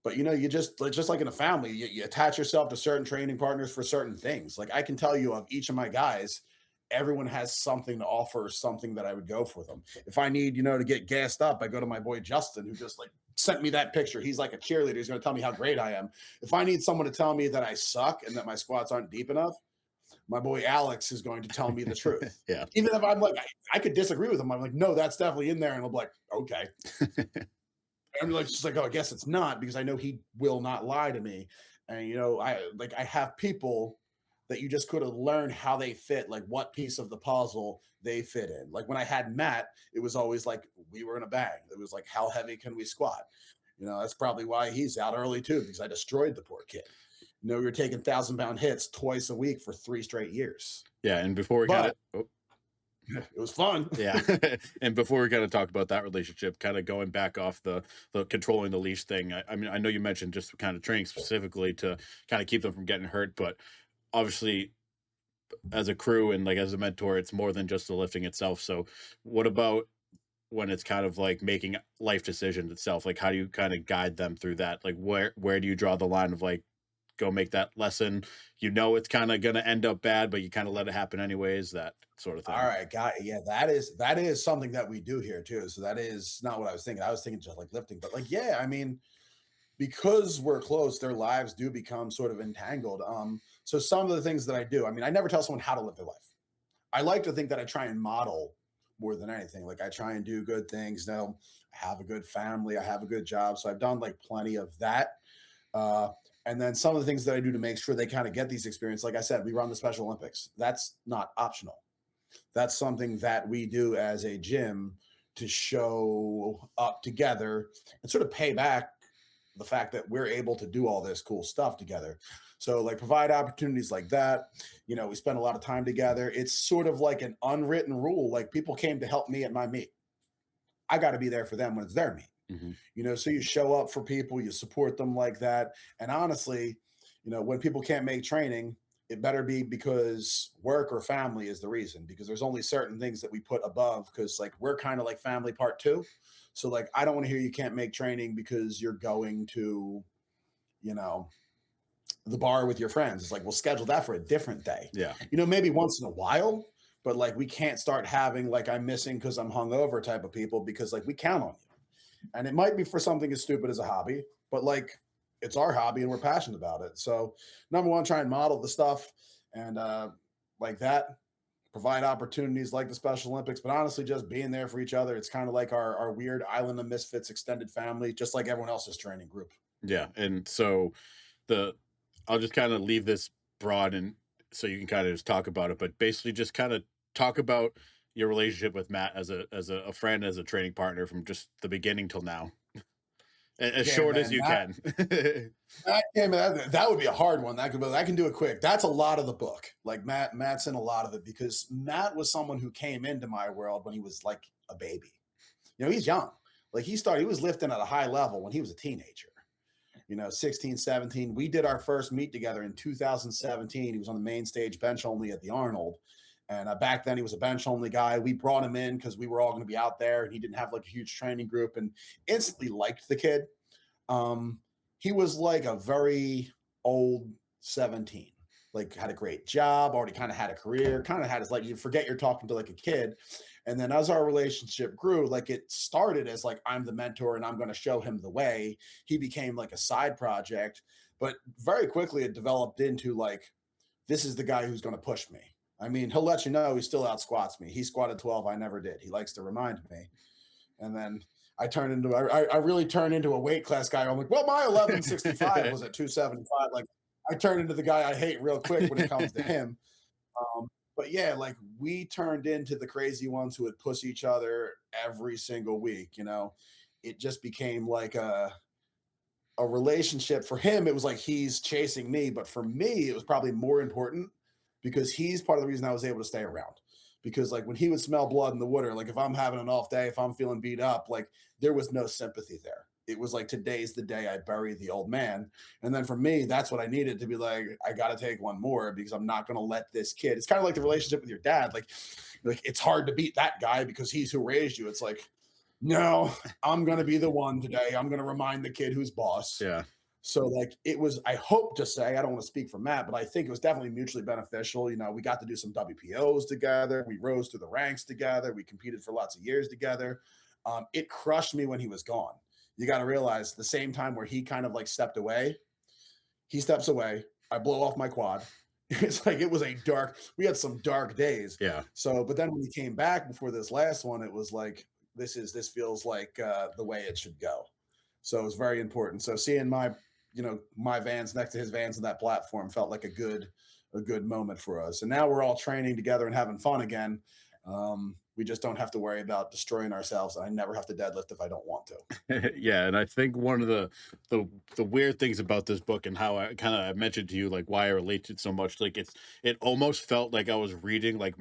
but you just like in a family, you attach yourself to certain training partners for certain things. Like I can tell you of each of my guys, everyone has something to offer, something that I would go for them. If I need, to get gassed up, I go to my boy Justin, who just like sent me that picture. He's like a cheerleader. He's going to tell me how great I am. If I need someone to tell me that I suck and that my squats aren't deep enough, my boy Alex is going to tell me the truth.
Yeah.
Even if I'm like, I could disagree with him. I'm like, no, that's definitely in there. And I'll be like, okay. I'm like, just like, oh, I guess it's not, because I know he will not lie to me. And I have people that you just could have learned how they fit, like what piece of the puzzle they fit in. Like when I had Matt, it was always like we were in a bang. It was like, how heavy can we squat? That's probably why he's out early too, because I destroyed the poor kid. We were taking 1,000-pound hits twice a week for 3 straight years.
Yeah, and before we
But
kinda
it was fun.
yeah. And before we kinda talk about that relationship, kinda going back off the controlling the leash thing, I mean, I know you mentioned just kind of training specifically to kinda keep them from getting hurt, but obviously, as a crew and, like, as a mentor, it's more than just the lifting itself, so what about when it's kind of, like, making life decisions itself? Like, how do you kinda guide them through that? Like, where do you draw the line of, like, go make that lesson. It's kind of going to end up bad, but you kind of let it happen anyways, that sort of
All
thing.
right, got it. Yeah, that is something that we do here too. So that is not what I was thinking. I was thinking just like lifting, but like, yeah, I mean, because we're close, their lives do become sort of entangled. So some of the things that I do, I mean, I never tell someone how to live their life. I like to think that I try and model more than anything. Like I try and do good things. Now, I have a good family, I have a good job, so I've done like plenty of that. And then some of the things that I do to make sure they kind of get these experiences, like I said, we run the Special Olympics. That's not optional. That's something that we do as a gym to show up together and sort of pay back the fact that we're able to do all this cool stuff together. So, like, provide opportunities like that. We spend a lot of time together. It's sort of like an unwritten rule. Like, people came to help me at my meet. I got to be there for them when it's their meet.
Mhm.
So you show up for people, you support them like that. And honestly, when people can't make training, it better be because work or family is the reason, because there's only certain things that we put above, because like we're kind of like family part two. So like I don't want to hear you can't make training because you're going to, you know, the bar with your friends. It's like, we'll schedule that for a different day.
Yeah.
Maybe once in a while, but like we can't start having like I'm missing because I'm hungover type of people, because like we count on you. And it might be for something as stupid as a hobby, but like it's our hobby and we're passionate about it. So, number one, try and model the stuff and like that, provide opportunities like the Special Olympics, but honestly, just being there for each other. It's kind of like our weird Island of Misfits extended family, just like everyone else's training group.
Yeah. And so the I'll just kind of leave this broad and so you can kind of just talk about it, but basically just kind of talk about your relationship with Matt as a friend, as a training partner from just the beginning till now. As
Yeah,
short as
man.
you can.
Yeah, man, that would be a hard one. I can do it quick. That's a lot of the book. Like Matt's in a lot of it, because Matt was someone who came into my world when he was like a baby. He's young. Like he was lifting at a high level when he was a teenager. 16, 17. We did our first meet together in 2017. He was on the main stage, bench only at the Arnold. And back then he was a bench only guy. We brought him in because we were all going to be out there, and he didn't have like a huge training group, and instantly liked the kid. He was like a very old 17, like had a great job, already kind of had a career, kind of had his, like, you forget you're talking to like a kid. And then as our relationship grew, like it started as like, I'm the mentor and I'm going to show him the way. He became like a side project, but very quickly it developed into like, this is the guy who's going to push me. I mean, he'll let you know he still out squats me. He squatted 12. I never did. He likes to remind me. And then I really turned into a weight class guy. I'm like, well, my 1165 was at 275. Like I turned into the guy I hate real quick when it comes to him. But yeah, like we turned into the crazy ones who would push each other every single week. It just became like a relationship. For him, it was like he's chasing me, but for me, it was probably more important because he's part of the reason I was able to stay around. Because like when he would smell blood in the water, like if I'm having an off day, if I'm feeling beat up, like there was no sympathy there. It was like, today's the day I bury the old man. And then for me, that's what I needed to be like, I got to take one more, because I'm not going to let this kid. It's kind of like the relationship with your dad. Like it's hard to beat that guy because he's who raised you. It's like, no, I'm going to be the one today. I'm going to remind the kid who's boss.
Yeah.
So, like, it was, I hope to say, I don't want to speak for Matt, but I think it was definitely mutually beneficial. You know, we got to do some WPOs together. We rose through the ranks together. We competed for lots of years together. It crushed me when he was gone. You got to realize the same time where he kind of like stepped away, he steps away. I blow off my quad. It's like it was a dark. We had some dark days.
Yeah.
So, but then when he came back before this last one, it was like this feels like the way it should go. So it was very important. So seeing my my vans next to his vans on that platform felt like a good moment for us. And now we're all training together and having fun again. We just don't have to worry about destroying ourselves. I never have to deadlift if I don't want to.
Yeah, and I think one of the the weird things about this book and how I kind of I mentioned to you like why I relate to it so much, like it almost felt like I was reading like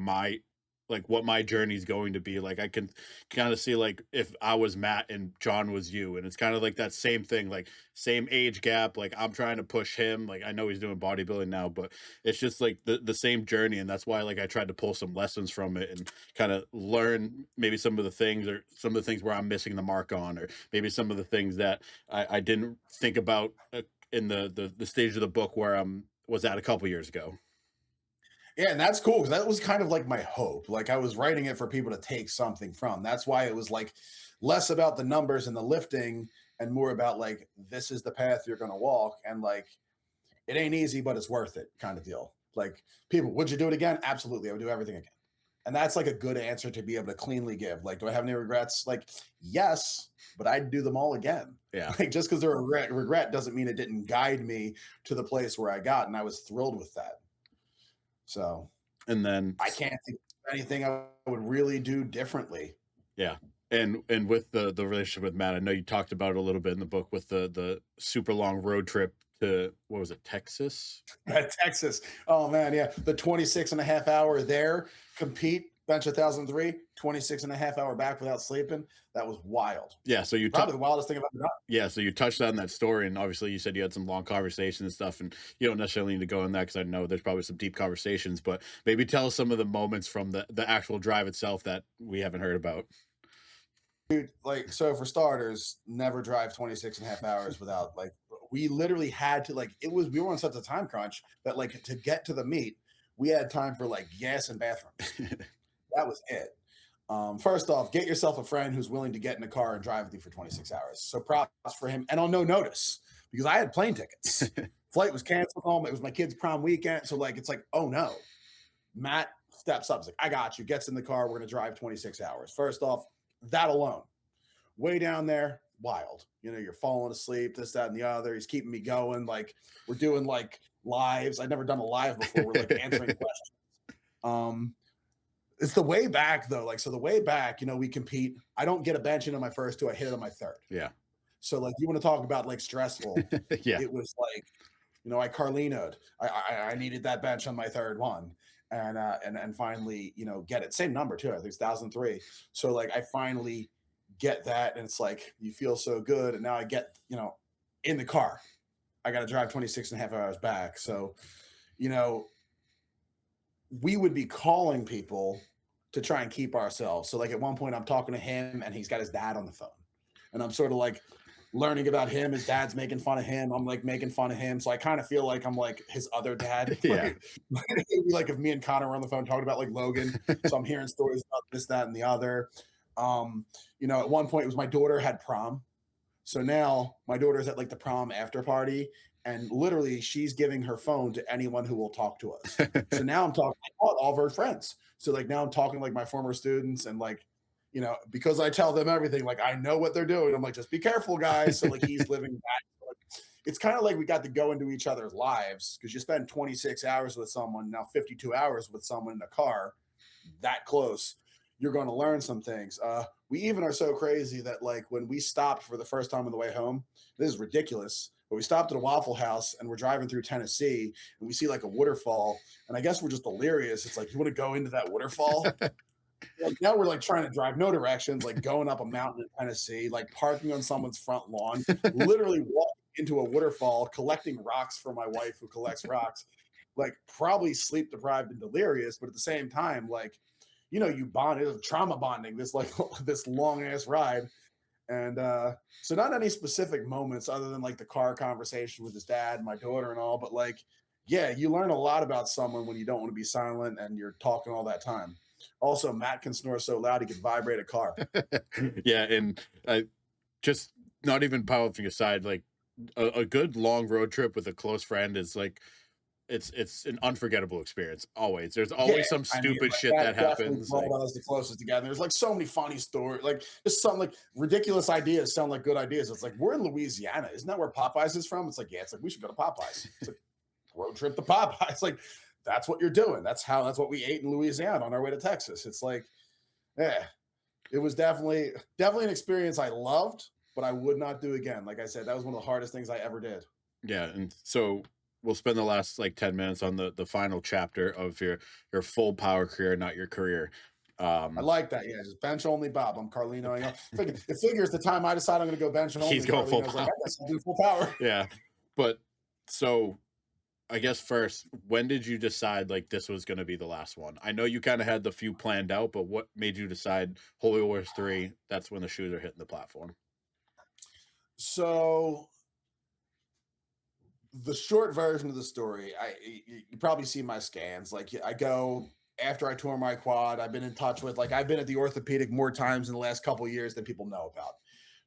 what my journey's going to be. Like I can kind of see like if I was Matt and John was you, and it's kind of like that same thing, like same age gap. Like I'm trying to push him. Like I know he's doing bodybuilding now, but it's just like the same journey, and that's why like I tried to pull some lessons from it and kind of learn maybe some of the things or some of the things where I'm missing the mark on, or maybe some of the things that I didn't think about in the stage of the book where was at a couple years ago.
Yeah, and that's cool because that was kind of like my hope. Like I was writing it for people to take something from. That's why it was like less about the numbers and the lifting and more about like this is the path you're going to walk, and like it ain't easy, but it's worth it kind of deal. Like people, would you do it again? Absolutely, I would do everything again. And that's like a good answer to be able to cleanly give. Like, do I have any regrets? Like, yes, but I'd do them all again.
Yeah,
Like, just because they're a regret doesn't mean it didn't guide me to the place where I got, and I was thrilled with that. So
and then
I can't think of anything I would really do differently.
yeah. And with the relationship with Matt, I know you talked about it a little bit in the book with the super long road trip to what was it, Texas?
Texas. Oh man, yeah. The 26 and a half hour there, compete, bench 1,003, 26 and a half hour back without sleeping. That was wild.
Yeah, so
Probably the wildest thing I've ever done.
yeah, so you touched on that story, and obviously you said you had some long conversations and stuff, and you don't necessarily need to go in that because I know there's probably some deep conversations, but maybe tell us some of the moments from the actual drive itself that we haven't heard about.
Like, so for starters, never drive 26 and a half hours without like, we literally had to like, we were on such a time crunch that like to get to the meet, we had time for like gas and bathrooms. That was it. First off, get yourself a friend who's willing to get in a car and drive with you for 26 hours. So props for him, and on no notice because I had plane tickets. Flight was canceled home. It was my kid's prom weekend. So like, it's like, oh no. Matt steps up. He's like, I got you. Gets in the car. We're going to drive 26 hours. First off, that alone, way down there, wild. You know, you're falling asleep, this, that, and the other. He's keeping me going. Like we're doing like lives. I'd never done a live before. We're like answering questions. Um, it's the way back though. Like, so the way back, we compete. I don't get a bench in on my first two. I hit it on my third.
Yeah.
So like, you want to talk about like stressful?
Yeah.
It was like, I Carlino'd. I needed that bench on my third one, and finally, get it. Same number too. I think it's 1,003. So like, I finally get that, and it's like you feel so good. And now I get in the car. I got to drive 26 and a half hours back. So, you know, we would be calling people to try and keep ourselves. So like at one point I'm talking to him and he's got his dad on the phone. And I'm sort of like learning about him. His dad's making fun of him. I'm like making fun of him. So I kind of feel like I'm like his other dad.
Yeah.
It'd be like if me and Connor were on the phone talking about like Logan. So I'm hearing stories about this, that, and the other. At one point it was my daughter had prom. So now my daughter's at like the prom after party, and literally she's giving her phone to anyone who will talk to us. So now I'm talking to all of her friends. So like now I'm talking like my former students, and like, because I tell them everything, like I know what they're doing. I'm like, just be careful, guys. So like he's living that. Like, it's kind of like we got to go into each other's lives because you spend 26 hours with someone, now 52 hours with someone in a car that close. You're going to learn some things. We even are so crazy that like when we stopped for the first time on the way home, this is ridiculous, but we stopped at a Waffle House and we're driving through Tennessee and we see like a waterfall. And I guess we're just delirious. It's like, you want to go into that waterfall? Like now we're like trying to drive no directions, like going up a mountain in Tennessee, like parking on someone's front lawn, literally walking into a waterfall, collecting rocks for my wife who collects rocks, like probably sleep deprived and delirious. But at the same time, like, you bond, it was trauma bonding, this like this long ass ride. And so not any specific moments other than like the car conversation with his dad and my daughter and all, but like, yeah, you learn a lot about someone when you don't want to be silent and you're talking all that time. Also, Matt can snore so loud he could vibrate a car.
Yeah, and just not even powerlifting aside, like a good long road trip with a close friend is like it's an unforgettable experience. Always, there's
Yeah,
always some
I mean,
stupid
like,
shit
that
that
definitely
happens. Like,
brought us the closest together. There's like so many funny stories, like just something like ridiculous ideas sound like good ideas. It's like we're in Louisiana, isn't that where Popeyes is from? It's like yeah, it's like we should go to Popeyes. It's like road trip to Popeyes. Like that's what you're doing. That's what we ate in Louisiana on our way to Texas. It's like yeah, it was definitely an experience I loved, but I would not do again. Like I said, that was one of the hardest things I ever did.
yeah, and so we'll spend the last like 10 minutes on the final chapter of your full power career, not your career.
I
Um,
like that. Yeah, just bench only Bob. I'm Carlino. It figures the time I decide I'm going to go bench and
he's
only,
going full
Carlino's like,
power.
I guess I'll do full power.
Yeah, but so I guess first, when did you decide like this was going to be the last one? I know you kind of had the few planned out, but what made you decide Holy Wars 3? That's when the shoes are hitting the platform.
So the short version of the story, you probably see my scans. Like I go after I tore my quad. I've been in touch with like I've been at the orthopedic more times in the last couple of years than people know about.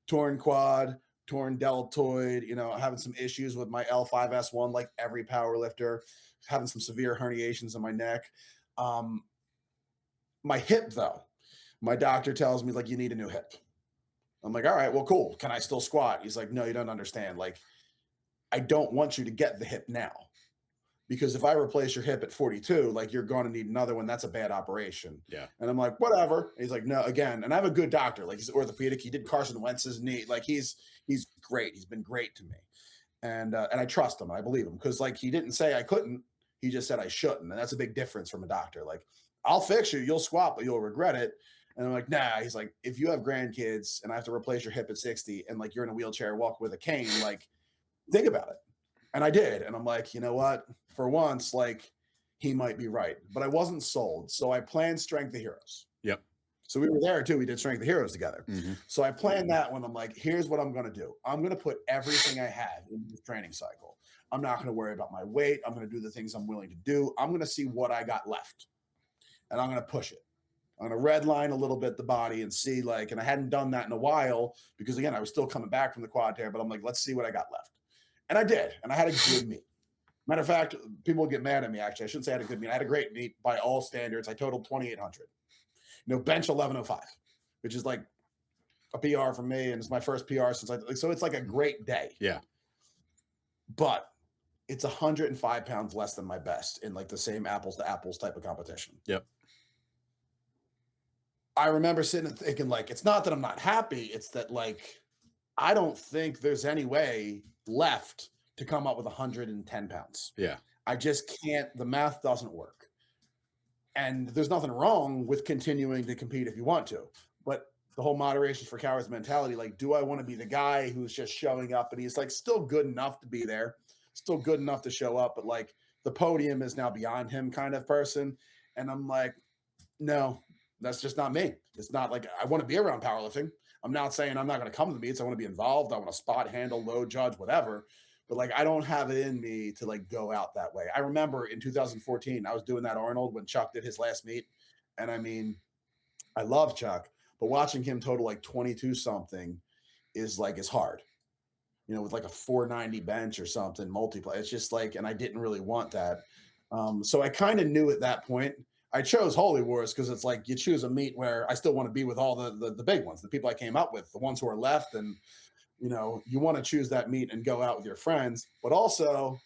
Torn quad, torn deltoid. Having some issues with my L5S1, like every power lifter. Having some severe herniations in my neck. Um, my hip though, my doctor tells me like you need a new hip. I'm like, all right, well, cool. Can I still squat? He's like, no, you don't understand. Like, I don't want you to get the hip now because if I replace your hip at 42, like you're going to need another one. That's a bad operation.
Yeah.
And I'm like, whatever. And he's like, no, again. And I have a good doctor. Like he's orthopedic. He did Carson Wentz's knee. Like he's great. He's been great to me. And I trust him. I believe him because like he didn't say I couldn't. He just said I shouldn't. And that's a big difference from a doctor. Like I'll fix you. You'll squat, but you'll regret it. And I'm like, nah. He's like, if you have grandkids and I have to replace your hip at 60 and like you're in a wheelchair, walk with a cane, like think about it. And I did. And I'm like, you know what? For once, like he might be right. But I wasn't sold. So I planned Strength of Heroes.
Yep.
So we were there too. We did Strength of Heroes together.
Mm-hmm.
So I planned that when I'm like, here's what I'm going to do. I'm going to put everything I have into this training cycle. I'm not going to worry about my weight. I'm going to do the things I'm willing to do. I'm going to see what I got left. And I'm going to push it. I'm going to redline a little bit the body and see like, and I hadn't done that in a while because again, I was still coming back from the quad tear, but I'm like, let's see what I got left. And I did. And I had a good meet. Matter of fact, people would get mad at me, actually. I shouldn't say I had a good meet. I had a great meet by all standards. I totaled 2,800. Bench 1105, which is like a PR for me. And it's my first PR so it's like a great day.
Yeah.
But it's 105 pounds less than my best in like the same apples to apples type of competition.
Yep.
I remember sitting and thinking, like, it's not that I'm not happy. It's that, like, I don't think there's any way left to come up with 110 pounds.
Yeah.
I just can't. The math doesn't work. And there's nothing wrong with continuing to compete if you want to. But the whole moderation for cowards mentality, like, do I want to be the guy who's just showing up and he's like still good enough to be there, still good enough to show up, but like the podium is now beyond him kind of person. And I'm like, no, that's just not me. It's not like I want to be around powerlifting. I'm not saying I'm not going to come to the meets. I want to be involved. I want to spot, handle, load, judge, whatever. But like, I don't have it in me to like go out that way. I remember in 2014, I was doing that Arnold when Chuck did his last meet. And I mean, I love Chuck, but watching him total like 22 something is hard, with like a 490 bench or something, multiply. It's just like, and I didn't really want that. So I kind of knew at that point. I chose Holy Wars because it's like you choose a meet where I still want to be with all the big ones, the people I came up with, the ones who are left. And, you want to choose that meet and go out with your friends. But also,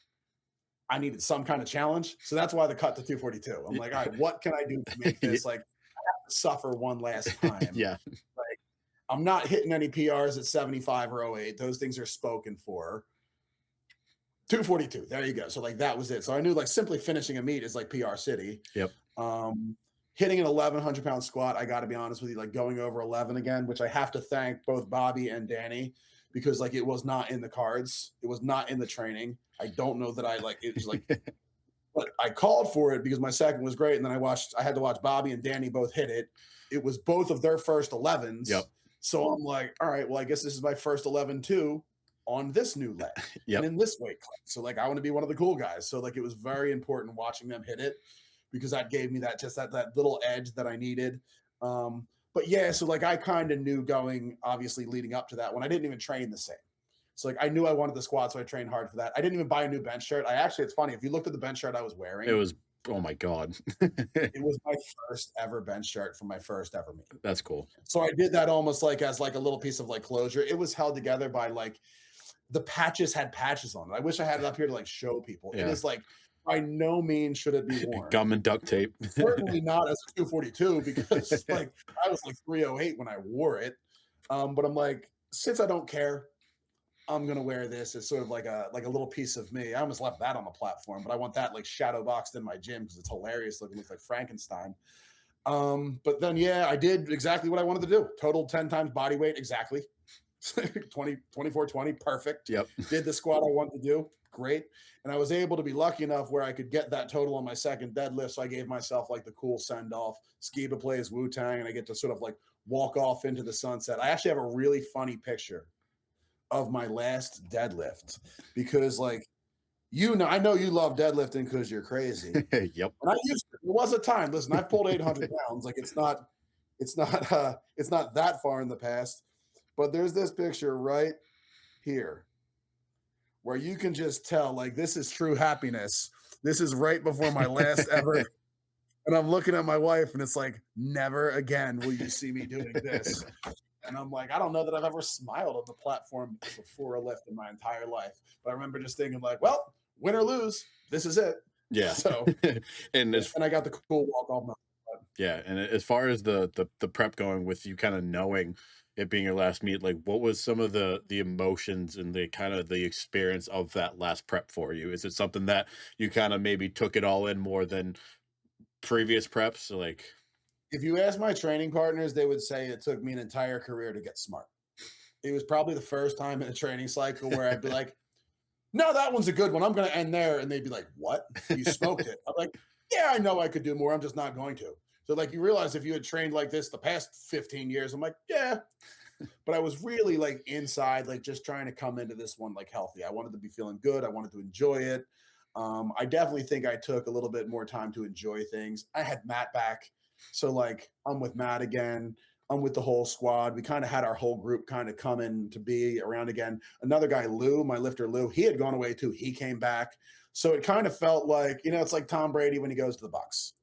I needed some kind of challenge. So that's why the cut to 242. I'm like, all right, what can I do to make this? Like, I have to suffer one last time.
Yeah.
Like, I'm not hitting any PRs at 75 or 08. Those things are spoken for. 242. There you go. So like that was it. So I knew like simply finishing a meet is like PR city.
Yep.
Hitting an 1,100 pound squat, I got to be honest with you, like going over 11 again, which I have to thank both Bobby and Danny because like it was not in the cards. It was not in the training. I don't know that it was like, but I called for it because my second was great. And then I had to watch Bobby and Danny both hit it. It was both of their first 11s.
Yep.
So I'm like, all right, well, I guess this is my first 11-2 on this new leg and
Yep.
in this weight class. So like I want to be one of the cool guys. So like it was very important watching them hit it because that gave me that just that little edge that I needed. But yeah, so like I kind of knew going obviously leading up to that when I didn't even train the same. So like I knew I wanted the squat, so I trained hard for that. I didn't even buy a new bench shirt. I actually, it's funny if you looked at the bench shirt I was
It
wearing,
was, oh my god.
it was my first ever bench shirt from my first ever meet.
That's cool.
So I did that almost like as like a little piece of like closure. It was held together by like the patches had patches on it. I wish I had it up here to like show people. It
Yeah.
is like by no means should it be worn.
Gum and duct tape.
Certainly not as a 242 because like I was like 308 when I wore it. But I'm like, since I don't care, I'm gonna wear this as sort of like a little piece of me. I almost left that on the platform, but I want that like shadow boxed in my gym because it's hilarious looking, looks like Frankenstein. But then yeah, I did exactly what I wanted to do. Total 10 times body weight, exactly. 20, 24, 20, perfect.
Yep.
Did the squat I wanted to do, great. And I was able to be lucky enough where I could get that total on my second deadlift. So I gave myself like the cool send off. Skiba plays Wu Tang, and I get to sort of like walk off into the sunset. I actually have a really funny picture of my last deadlift because, like, I know you love deadlifting because you're crazy.
Yep.
And I used to. There was a time. Listen, I've pulled 800 pounds. Like, it's not that far in the past. But there's this picture right here where you can just tell, like, this is true happiness. This is right before my last ever. And I'm looking at my wife, and it's like, never again will you see me doing this. And I'm like, I don't know that I've ever smiled on the platform before a lift in my entire life. But I remember just thinking, like, well, win or lose, this is it.
Yeah.
So,
And as
and I got the cool walk off.
yeah, and as far as the prep going with you kinda knowing it being your last meet, like, what was some of the emotions and the kinda the experience of that last prep for you? Is it something that you kinda maybe took it all in more than previous preps? Like
If you ask my training partners, they would say it took me an entire career to get smart. It was probably the first time in a training cycle where I'd be like, no, that one's a good one. I'm going to end there. And they'd be like, what? You smoked it. I'm like, yeah, I know I could do more. I'm just not going to. So, like, you realize if you had trained like this the past 15 years, I'm like, yeah. But I was really like inside, like just trying to come into this one like healthy. I wanted to be feeling good. I wanted to enjoy it. I definitely think I took a little bit more time to enjoy things. I had Matt back. So, like, I'm with Matt again. I'm with the whole squad. We kind of had our whole group kind of coming to be around again. Another guy, Lou, my lifter Lou, he had gone away too. He came back. So it kind of felt like, it's like Tom Brady when he goes to the Bucks.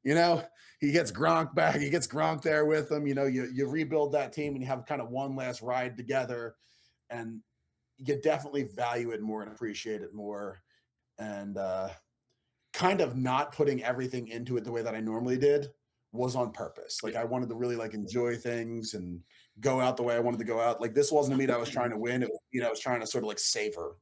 You know, he gets Gronk back. He gets Gronk there with him. You rebuild that team and you have kind of one last ride together, and you definitely value it more and appreciate it more. And kind of not putting everything into it the way that I normally did was on purpose. Like I wanted to really like enjoy things and go out the way I wanted to go out. Like this wasn't a meet I was trying to win. It was, I was trying to sort of like savor.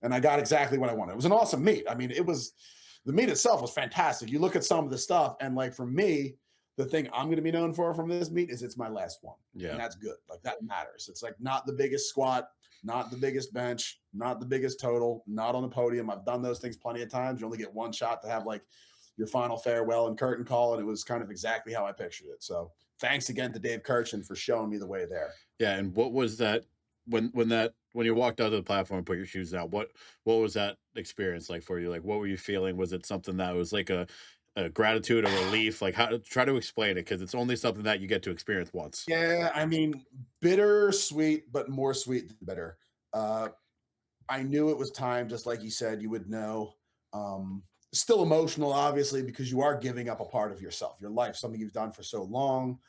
And I got exactly what I wanted. It was an awesome meet. I mean, the meet itself was fantastic. You look at some of the stuff, and like for me, the thing I'm going to be known for from this meet is it's my last one. And
yeah.
that's good. Like that matters. It's like not the biggest squat, not the biggest bench, not the biggest total, not on the podium. I've done those things plenty of times. You only get one shot to have like your final farewell and curtain call. And it was kind of exactly how I pictured it. So thanks again to Dave Kirchen for showing me the way there.
Yeah, and what was that when you walked out of the platform and put your shoes down, what was that experience like for you? Like, what were you feeling? Was it something that was like a gratitude, a relief? Like, how try to explain it because it's only something that you get to experience once.
Yeah, I mean, bitter sweet, but more sweet than bitter. Uh, I knew it was time, just like you said, you would know. Still emotional, obviously, because you are giving up a part of yourself, your life, something you've done for so long.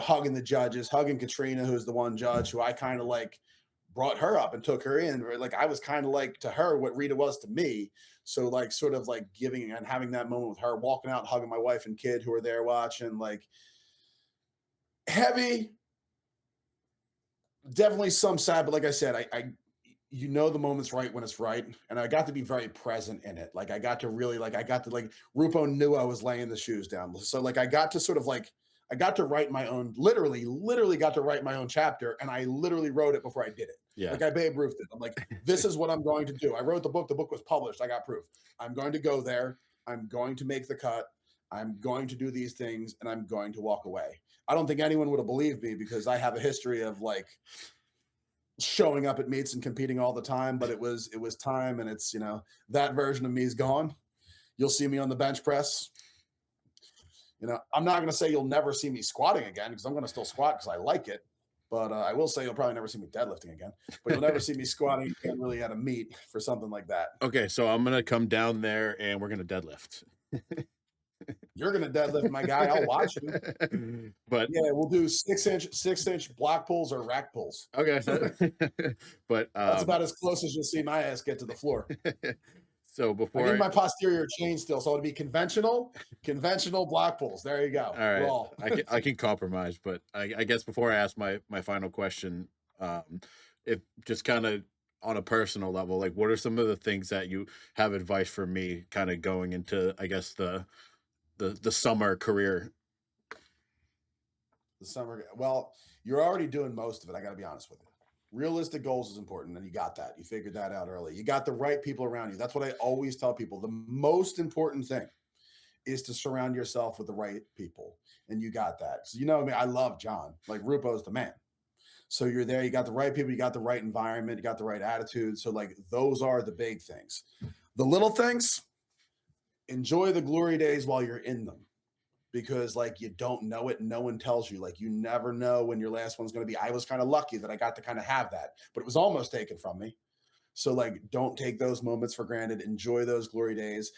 Hugging the judges, hugging Katrina, who's the one judge who I kind of like brought her up and took her in. Like I was kind of like to her what Rita was to me. So like sort of like giving and having that moment with her, walking out, hugging my wife and kid who were there watching, like heavy, definitely some sad, but like I said, I the moment's right when it's right, and I got to be very present in it. Like I got to really like I got to like Rupo knew I was laying the shoes down, so like I got to sort of like I got to write my own, literally got to write my own chapter, and I literally wrote it before I did it.
Yeah.
Like I Babe Ruthed it. I'm like, this is what I'm going to do. I wrote the book. The book was published. I got proof. I'm going to go there. I'm going to make the cut. I'm going to do these things, and I'm going to walk away. I don't think anyone would have believed me because I have a history of like showing up at meets and competing all the time. But it was time, and it's that version of me is gone. You'll see me on the bench press. I'm not going to say you'll never see me squatting again because I'm going to still squat because I like it. But I will say you'll probably never see me deadlifting again. But you'll never see me squatting again really at a meet for something like that.
Okay, so I'm gonna come down there and we're gonna deadlift.
You're going to deadlift, my guy. I'll watch you.
But
Yeah, we'll do 6-inch block pulls or rack pulls.
okay, but
That's about as close as you'll see my ass get to the floor.
so
I need
before
my posterior chain still, so it'll be conventional block pulls. There you go.
all right,
Raw.
I can compromise, but I guess before I ask my final question, if just kind of on a personal level, like what are some of the things that you have advice for me, kind of going into, I guess the summer career?
The summer. Well, you're already doing most of it. I got to be honest with you. Realistic goals is important, and you got that. You figured that out early. You got the right people around you. That's what I always tell people. The most important thing is to surround yourself with the right people, and you got that. So I love John. Like Rupo's the man. So you're there. You got the right people. You got the right environment. You got the right attitude. So like those are the big things. The little things. Enjoy the glory days while you're in them because like you don't know it and no one tells you. Like you never know when your last one's going to be. I was kind of lucky that I got to kind of have that, but it was almost taken from me. So like don't take those moments for granted. Enjoy those glory days.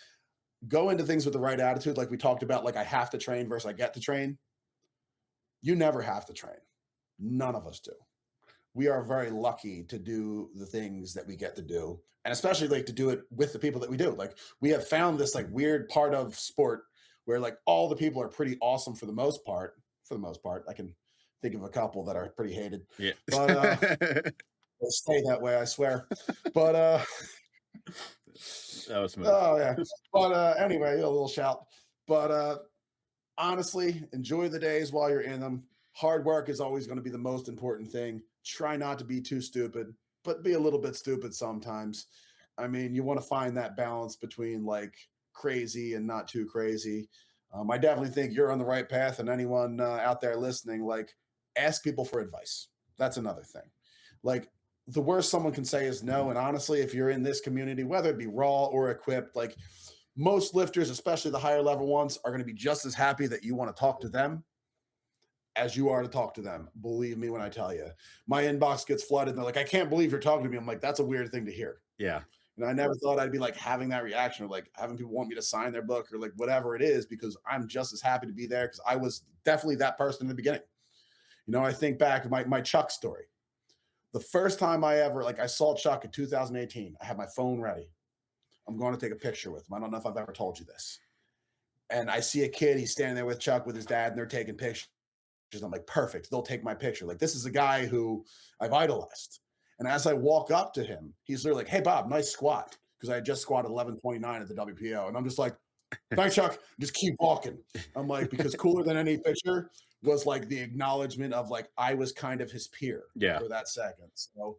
Go into things with the right attitude, like we talked about, like I have to train versus I get to train. You never have to train. None of us do. We are very lucky to do the things that we get to do, and especially like to do it with the people that we do. Like we have found this like weird part of sport where like all the people are pretty awesome for the most part. For the most part, I can think of a couple that are pretty hated,
Yeah.
but they'll stay that way, I swear. But
That was smooth.
oh yeah. But anyway, a little shout. But honestly, enjoy the days while you're in them. Hard work is always going to be the most important thing. Try not to be too stupid, but be a little bit stupid sometimes. I mean, you want to find that balance between like crazy and not too crazy. I definitely think you're on the right path, and anyone out there listening, like ask people for advice. That's another thing. Like the worst someone can say is no. And honestly, if you're in this community, whether it be raw or equipped, like most lifters, especially the higher level ones, are going to be just as happy that you want to talk to them as you are to talk to them. Believe me when I tell you, my inbox gets flooded. And they're like, I can't believe you're talking to me. I'm like, that's a weird thing to hear.
Yeah.
And I never thought I'd be like having that reaction or like having people want me to sign their book or like whatever it is, because I'm just as happy to be there because I was definitely that person in the beginning. I think back to my Chuck story. The first time I saw Chuck in 2018, I had my phone ready. I'm going to take a picture with him. I don't know if I've ever told you this. And I see a kid, he's standing there with Chuck with his dad, and they're taking pictures. I'm like, perfect. They'll take my picture. Like, this is a guy who I've idolized. And as I walk up to him, he's literally like, hey, Bob, nice squat. Because I had just squatted 1129 at the WPO. And I'm just like, thanks, Chuck. Just keep walking. I'm like, because cooler than any picture was like the acknowledgement of like, I was kind of his peer
Yeah.
for that second. So,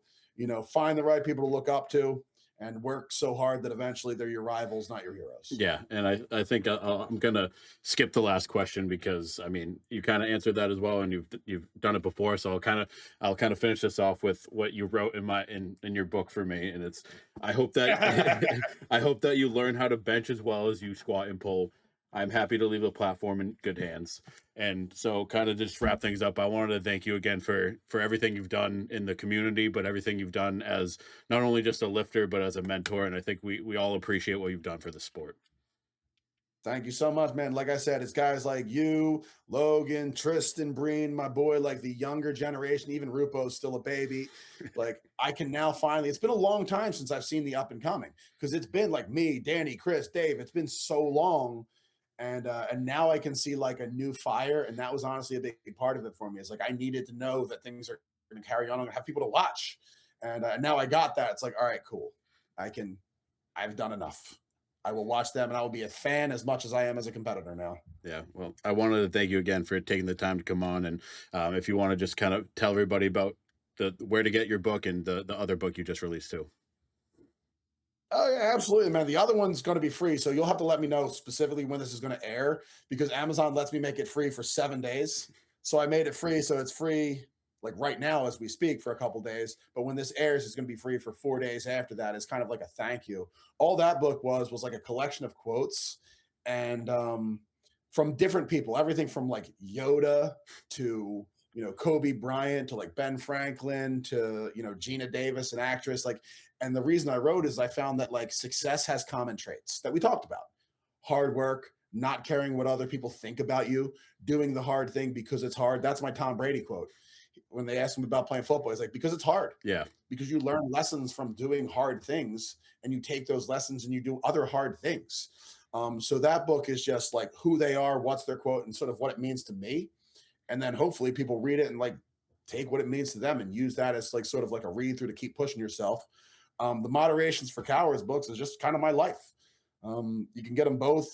find the right people to look up to and work so hard that eventually they're your rivals, not your heroes.
Yeah, and I think I'm gonna skip the last question because I mean you kind of answered that as well, and you've done it before. So I'll kind of finish this off with what you wrote in your book for me, and it's I hope that I hope that you learn how to bench as well as you squat and pull. I'm happy to leave the platform in good hands. And so kind of just wrap things up, I wanted to thank you again for everything you've done in the community, but everything you've done as not only just a lifter, but as a mentor. And I think we all appreciate what you've done for the sport.
Thank you so much, man. Like I said, it's guys like you, Logan, Tristan, Breen, my boy, like the younger generation, even Rupo's still a baby. Like I can now finally, it's been a long time since I've seen the up and coming because it's been like me, Danny, Chris, Dave. It's been so long. And now I can see like a new fire. And that was honestly a big part of it for me. It's like I needed to know that things are going to carry on. I'm going to have people to watch. And now I got that. It's like, all right, cool. I've done enough. I will watch them and I will be a fan as much as I am as a competitor now.
Yeah. Well, I wanted to thank you again for taking the time to come on. And if you want to just kind of tell everybody about where to get your book and the other book you just released too.
Oh yeah, absolutely, man. The other one's going to be free, so you'll have to let me know specifically when this is going to air because Amazon lets me make it free for 7 days. So I made it free. So it's free like right now as we speak for a couple days. But when this airs, it's going to be free for 4 days after that. It's kind of like a thank you. All that book was like a collection of quotes and from different people, everything from like Yoda to Kobe Bryant to like Ben Franklin to Gina Davis, an actress. Like, and the reason I wrote is I found that like success has common traits that we talked about: hard work, not caring what other people think about you, doing the hard thing because it's hard. That's my Tom Brady quote. When they asked him about playing football, he's like, because it's hard.
Yeah.
Because you learn lessons from doing hard things and you take those lessons and you do other hard things. So that book is just like who they are, what's their quote, and sort of what it means to me. And then hopefully people read it and like take what it means to them and use that as like sort of like a read through to keep pushing yourself. The Moderations for Cowards books is just kind of my life. You can get them both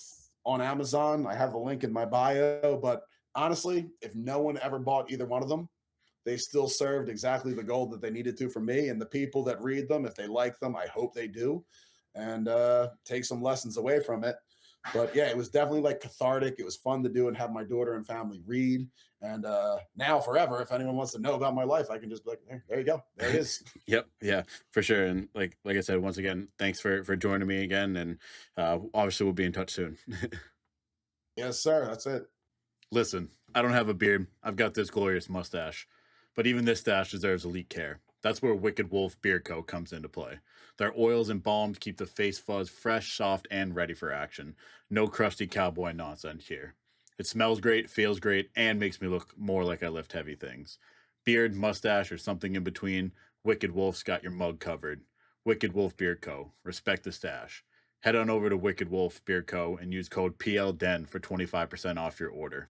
on Amazon. I have the link in my bio, but honestly, if no one ever bought either one of them, they still served exactly the goal that they needed to for me. And the people that read them, if they like them, I hope they do, and take some lessons away from it. But yeah, it was definitely like cathartic. It was fun to do and have my daughter and family read. And now forever, if anyone wants to know about my life, I can just be like, there you go. There it is.
Yep. Yeah, for sure. And like I said, once again, thanks for joining me again. And obviously we'll be in touch soon.
Yes, sir. That's it.
Listen, I don't have a beard. I've got this glorious mustache. But even this stash deserves elite care. That's where Wicked Wolf Beard Co. comes into play. Their oils and balms keep the face fuzz fresh, soft, and ready for action. No crusty cowboy nonsense here. It smells great, feels great, and makes me look more like I lift heavy things. Beard, mustache, or something in between, Wicked Wolf's got your mug covered. Wicked Wolf Beard Co. Respect the stash. Head on over to Wicked Wolf Beard Co. and use code PLDEN for 25% off your order.